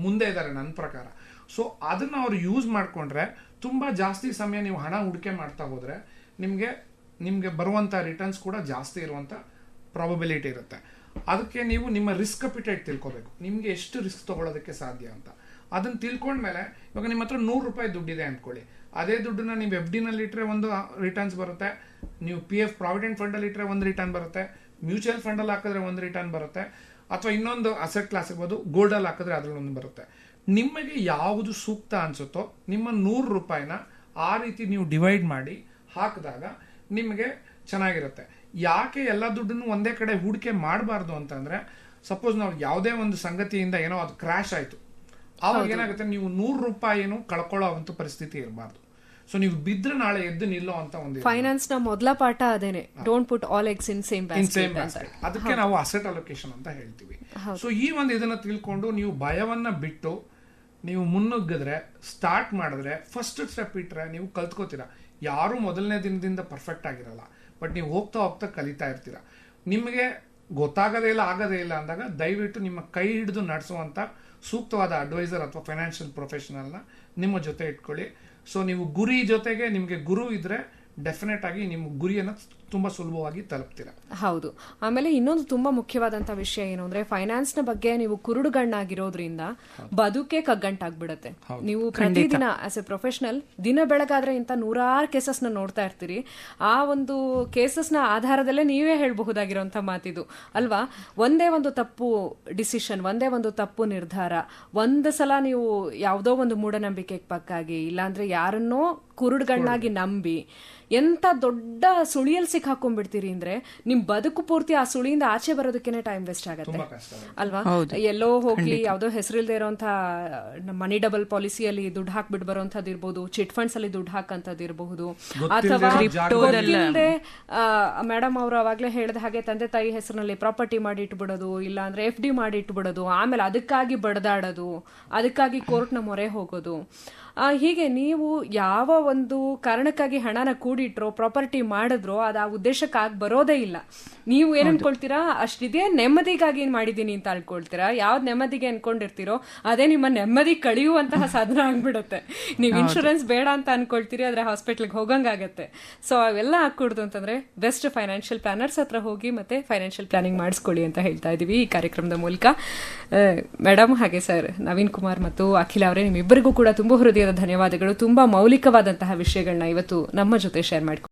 ಮುಂದೆ ಇದ್ದಾರೆ ನನ್ನ ಪ್ರಕಾರ. ಸೊ ಅದನ್ನು ಅವ್ರು ಯೂಸ್ ಮಾಡಿಕೊಂಡ್ರೆ ತುಂಬ ಜಾಸ್ತಿ ಸಮಯ ನೀವು ಹಣ ಹೂಡಿಕೆ ಮಾಡ್ತಾ ಹೋದರೆ ನಿಮಗೆ ಬರುವಂಥ ರಿಟರ್ನ್ಸ್ ಕೂಡ ಜಾಸ್ತಿ ಇರುವಂಥ ಪ್ರಾಬಬಿಲಿಟಿ ಇರುತ್ತೆ. ಅದಕ್ಕೆ ನೀವು ನಿಮ್ಮ ರಿಸ್ಕ್ ಅಪಿಟೈಟ್ ತಿಳ್ಕೊಬೇಕು. ನಿಮಗೆ ಎಷ್ಟು ರಿಸ್ಕ್ ತೊಗೊಳೋದಕ್ಕೆ ಸಾಧ್ಯ ಅಂತ ಅದನ್ನು ತಿಳ್ಕೊಂಡ್ಮೇಲೆ, ಇವಾಗ ನಿಮ್ಮ ಹತ್ರ 100 ರೂಪಾಯಿ ದುಡ್ಡಿದೆ ಅಂದ್ಕೊಳ್ಳಿ. ಅದೇ ದುಡ್ಡನ್ನ ನೀವು FDನಲ್ಲಿ ಇಟ್ಟರೆ ಒಂದು ರಿಟರ್ನ್ಸ್ ಬರುತ್ತೆ, ನೀವು PF ಪ್ರಾವಿಡೆಂಟ್ ಫಂಡಲ್ಲಿ ಇಟ್ಟರೆ ಒಂದು ರಿಟರ್ನ್ ಬರುತ್ತೆ, ಮ್ಯೂಚುವಲ್ ಫಂಡಲ್ಲಿ ಹಾಕಿದ್ರೆ ಒಂದು ರಿಟರ್ನ್ ಬರುತ್ತೆ, ಅಥವಾ ಇನ್ನೊಂದು ಅಸೆಟ್ ಕ್ಲಾಸ್ ಇರ್ಬೋದು ಗೋಲ್ಡಲ್ಲಿ ಹಾಕಿದ್ರೆ ಅದರಲ್ಲೊಂದು ಬರುತ್ತೆ. ನಿಮಗೆ ಯಾವುದು ಸೂಕ್ತ ಅನಿಸುತ್ತೋ ನಿಮ್ಮ 100 ರೂಪಾಯಿನ ಆ ರೀತಿ ನೀವು ಡಿವೈಡ್ ಮಾಡಿ ಹಾಕಿದಾಗ ನಿಮಗೆ ಚೆನ್ನಾಗಿರುತ್ತೆ. ಯಾಕೆ ಎಲ್ಲ ದುಡ್ಡನ್ನು ಒಂದೇ ಕಡೆ ಹೂಡಿಕೆ ಮಾಡಬಾರ್ದು ಅಂತಂದರೆ, ಸಪೋಸ್ ನಾವು ಯಾವುದೇ ಒಂದು ಸಂಗತಿಯಿಂದ ಏನೋ ಅದು ಕ್ರ್ಯಾಶ್ ಆಯಿತು, ಆವಾಗ ಏನಾಗುತ್ತೆ, ನೀವು 100 ರೂಪಾಯಿನೂ ಕಳ್ಕೊಳ್ಳೋ ಅಂಥ ಪರಿಸ್ಥಿತಿ ಇರಬಾರ್ದು. ಸೊ ನೀವು ಬಿದ್ರೆ ನಾಳೆ ಎದ್ದು ನಿಲ್ಲೋ ಅಂತ ಒಂದು ಫೈನಾನ್ಸ್ ನ ಮೊದಲ ಪಾಠ ಅದೇನೆ, don't put all eggs in same basket. ಅದಕ್ಕೆ ನಾವು ಅಸೆಟ್ ಅಲೋಕೇಶನ್ ಅಂತ ಹೇಳ್ತೀವಿ. ಸೊ ಈ ಒಂದು ಇದನ್ನ ತಿಳ್ಕೊಂಡು ನೀವು ಭಯವನ್ನ ಬಿಟ್ಟು ನೀವು ಮುನ್ನುಗ್ಗಿದ್ರೆ, ಸ್ಟಾರ್ಟ್ ಮಾಡಿದ್ರೆ, ಫಸ್ಟ್ ಸ್ಟೆಪ್ ಇಟ್ರೆ ನೀವು ಕಲ್ತ್ಕೋತೀರಾ. ಯಾರು ಮೊದಲನೇ ದಿನದಿಂದ ಪರ್ಫೆಕ್ಟ್ ಆಗಿರಲ್ಲ, ಬಟ್ ನೀವು ಹೋಗ್ತಾ ಹೋಗ್ತಾ ಕಲಿತಾ ಇರ್ತೀರಾ. ನಿಮಗೆ ಗೊತ್ತಾಗದೇ ಇಲ್ಲ, ಆಗದೇ ಇಲ್ಲ ಅಂದಾಗ ದಯವಿಟ್ಟು ನಿಮ್ಮ ಕೈ ಹಿಡಿದು ನಡೆಸುವಂತ ಸೂಕ್ತವಾದ ಅಡ್ವೈಸರ್ ಅಥವಾ ಫೈನಾನ್ಷಿಯಲ್ ಪ್ರೊಫೆಷನಲ್ನ ನಿಮ್ಮ ಜೊತೆ ಇಟ್ಕೊಳ್ಳಿ. ಸೊ ನೀವು ಗುರಿ ಜೊತೆಗೆ ನಿಮಗೆ ಗುರು ಇದ್ರೆ ಡೆಫಿನೆಟ್ ಆಗಿ ನಿಮ್ಮ ಗುರಿಯನ್ನು ತುಂಬಾ ಸುಲಭವಾಗಿ ತಲುಪ್ತೀರಾ. ಹೌದು. ಆಮೇಲೆ ಇನ್ನೊಂದು ತುಂಬಾ ಮುಖ್ಯವಾದಂತ ವಿಷಯ ಏನು ಅಂದ್ರೆ, ಫೈನಾನ್ಸ್ ನ ಬಗ್ಗೆ ನೀವು ಕುರುಡುಗಣ್ಣಾಗಿರೋದ್ರಿಂದ ಬದುಕೆ ಕಗ್ಗಂಟಾಗ್ಬಿಡತ್ತೆ. ನೀವು ಪ್ರತಿದಿನ ಆಸ್ ಎ ಪ್ರೊಫೆಷನಲ್ ದಿನ ಬೆಳಗಾದ್ರೆ ಇಂತ 100 ಕೇಸಸ್ ನ ನೋಡ್ತಾ ಇರ್ತೀರಿ. ಆ ಒಂದು ಕೇಸಸ್ ನ ಆಧಾರದಲ್ಲೇ ನೀವೇ ಹೇಳ್ಬಹುದಾಗಿರೋಂತ ಮಾತಿದು ಅಲ್ವಾ. ಒಂದೇ ಒಂದು ತಪ್ಪು ಡಿಸಿಷನ್, ಒಂದೇ ಒಂದು ತಪ್ಪು ನಿರ್ಧಾರ, ಒಂದು ಸಲ ನೀವು ಯಾವುದೋ ಒಂದು ಮೂಢನಂಬಿಕೆಗೆ ಪಕ್ಕಾಗಿ, ಇಲ್ಲಾಂದ್ರೆ ಯಾರನ್ನೋ ಕುರುಡುಗಣ್ಣಾಗಿ ನಂಬಿ ಎಂತ ದೊಡ್ಡ ಸುಳಿಯಲ್ಲಿ ಸಿಕ್ಕಾಕೊಂಡ್ಬಿಡ್ತೀರಿ ಅಂದ್ರೆ ನಿಮ್ ಬದುಕು ಪೂರ್ತಿ ಆ ಸುಳಿಯಿಂದ ಆಚೆ ಬರೋದಕ್ಕೇನೆ ಟೈಮ್ ವೇಸ್ಟ್ ಆಗತ್ತೆ ಅಲ್ವಾ. ಎಲ್ಲೋ ಹೋಗಿ ಯಾವ್ದೋ ಹೆಸರಿಲ್ದೇ ಇರೋಂತ ಮನಿ ಡಬಲ್ ಪಾಲಿಸಿಯಲ್ಲಿ ದುಡ್ಡು ಹಾಕ್ಬಿಟ್ಟು ಬರೋಂಥದ್ದು ಇರ್ಬೋದು, ಚಿಟ್ ಫಂಡ್ಸ್ ಅಲ್ಲಿ ದುಡ್ಡು ಹಾಕಂತದ್ದು ಇರಬಹುದು, ಅಥವಾ ಮೇಡಮ್ ಅವರು ಅವಾಗ್ಲೇ ಹೇಳಿದ ಹಾಗೆ ತಂದೆ ತಾಯಿ ಹೆಸರಿನಲ್ಲಿ ಪ್ರಾಪರ್ಟಿ ಮಾಡಿ ಇಟ್ಬಿಡೋದು, ಇಲ್ಲ ಅಂದ್ರೆ FD ಮಾಡಿ ಇಟ್ಬಿಡೋದು, ಆಮೇಲೆ ಅದಕ್ಕಾಗಿ ಬಡದಾಡೋದು, ಅದಕ್ಕಾಗಿ ಕೋರ್ಟ್ನ ಮೊರೆ ಹೋಗೋದು. ಹೀಗೆ ನೀವು ಯಾವ ಒಂದು ಕಾರಣಕ್ಕಾಗಿ ಹಣನ ಕೂಡಿಟ್ರೋ, ಪ್ರಾಪರ್ಟಿ ಮಾಡಿದ್ರೋ ಅದು ಆ ಉದ್ದೇಶಕ್ಕಾಗಿ ಬರೋದೇ ಇಲ್ಲ. ನೀವು ಏನ್ ಅನ್ಕೊಳ್ತೀರಾ, ಅಷ್ಟಿದೆ ನೆಮ್ಮದಿಗಾಗಿ ಮಾಡಿದೀನಿ ಅಂತ ಅನ್ಕೊಳ್ತೀರಾ. ಯಾವ್ದು ನೆಮ್ಮದಿಗೆ ಅನ್ಕೊಂಡಿರ್ತೀರೋ ಅದೇ ನಿಮ್ಮ ನೆಮ್ಮದಿ ಕಳೆಯುವಂತಹ ಸಾಧನ ಆಗ್ಬಿಡುತ್ತೆ. ನೀವು ಇನ್ಶೂರೆನ್ಸ್ ಬೇಡ ಅಂತ ಅನ್ಕೊಳ್ತೀರಿ, ಆದ್ರೆ ಹಾಸ್ಪಿಟ್ಲಿಗೆ ಹೋಗಂಗಾಗತ್ತೆ. ಸೊ ಅವೆಲ್ಲ ಆಗ್ಕೊಡ್ದು ಅಂತಂದ್ರೆ ಬೆಸ್ಟ್ ಫೈನಾನ್ಷಿಯಲ್ ಪ್ಲಾನರ್ಸ್ ಹತ್ರ ಹೋಗಿ ಮತ್ತೆ ಫೈನಾನ್ಷಿಯಲ್ ಪ್ಲಾನಿಂಗ್ ಮಾಡಿಸ್ಕೊಳ್ಳಿ ಅಂತ ಹೇಳ್ತಾ ಇದೀವಿ ಈ ಕಾರ್ಯಕ್ರಮದ ಮೂಲಕ. ಮೇಡಮ್ ಹಾಗೆ ಸರ್, ನವೀನ್ ಕುಮಾರ್ ಮತ್ತು ಅಖಿಲ ಅವರೇ, ನಿಮ್ಮಿಬ್ಬರಿಗೂ ಕೂಡ ತುಂಬಾ ಹೃದಯದ ಧನ್ಯವಾದಗಳು. ತುಂಬಾ ಮೌಲಿಕವಾದಂತಹ ವಿಷಯಗಳನ್ನ ಇವತ್ತು ನಮ್ಮ ಜೊತೆ ಶೇರ್ ಮಾಡ್ಕೊಂಡು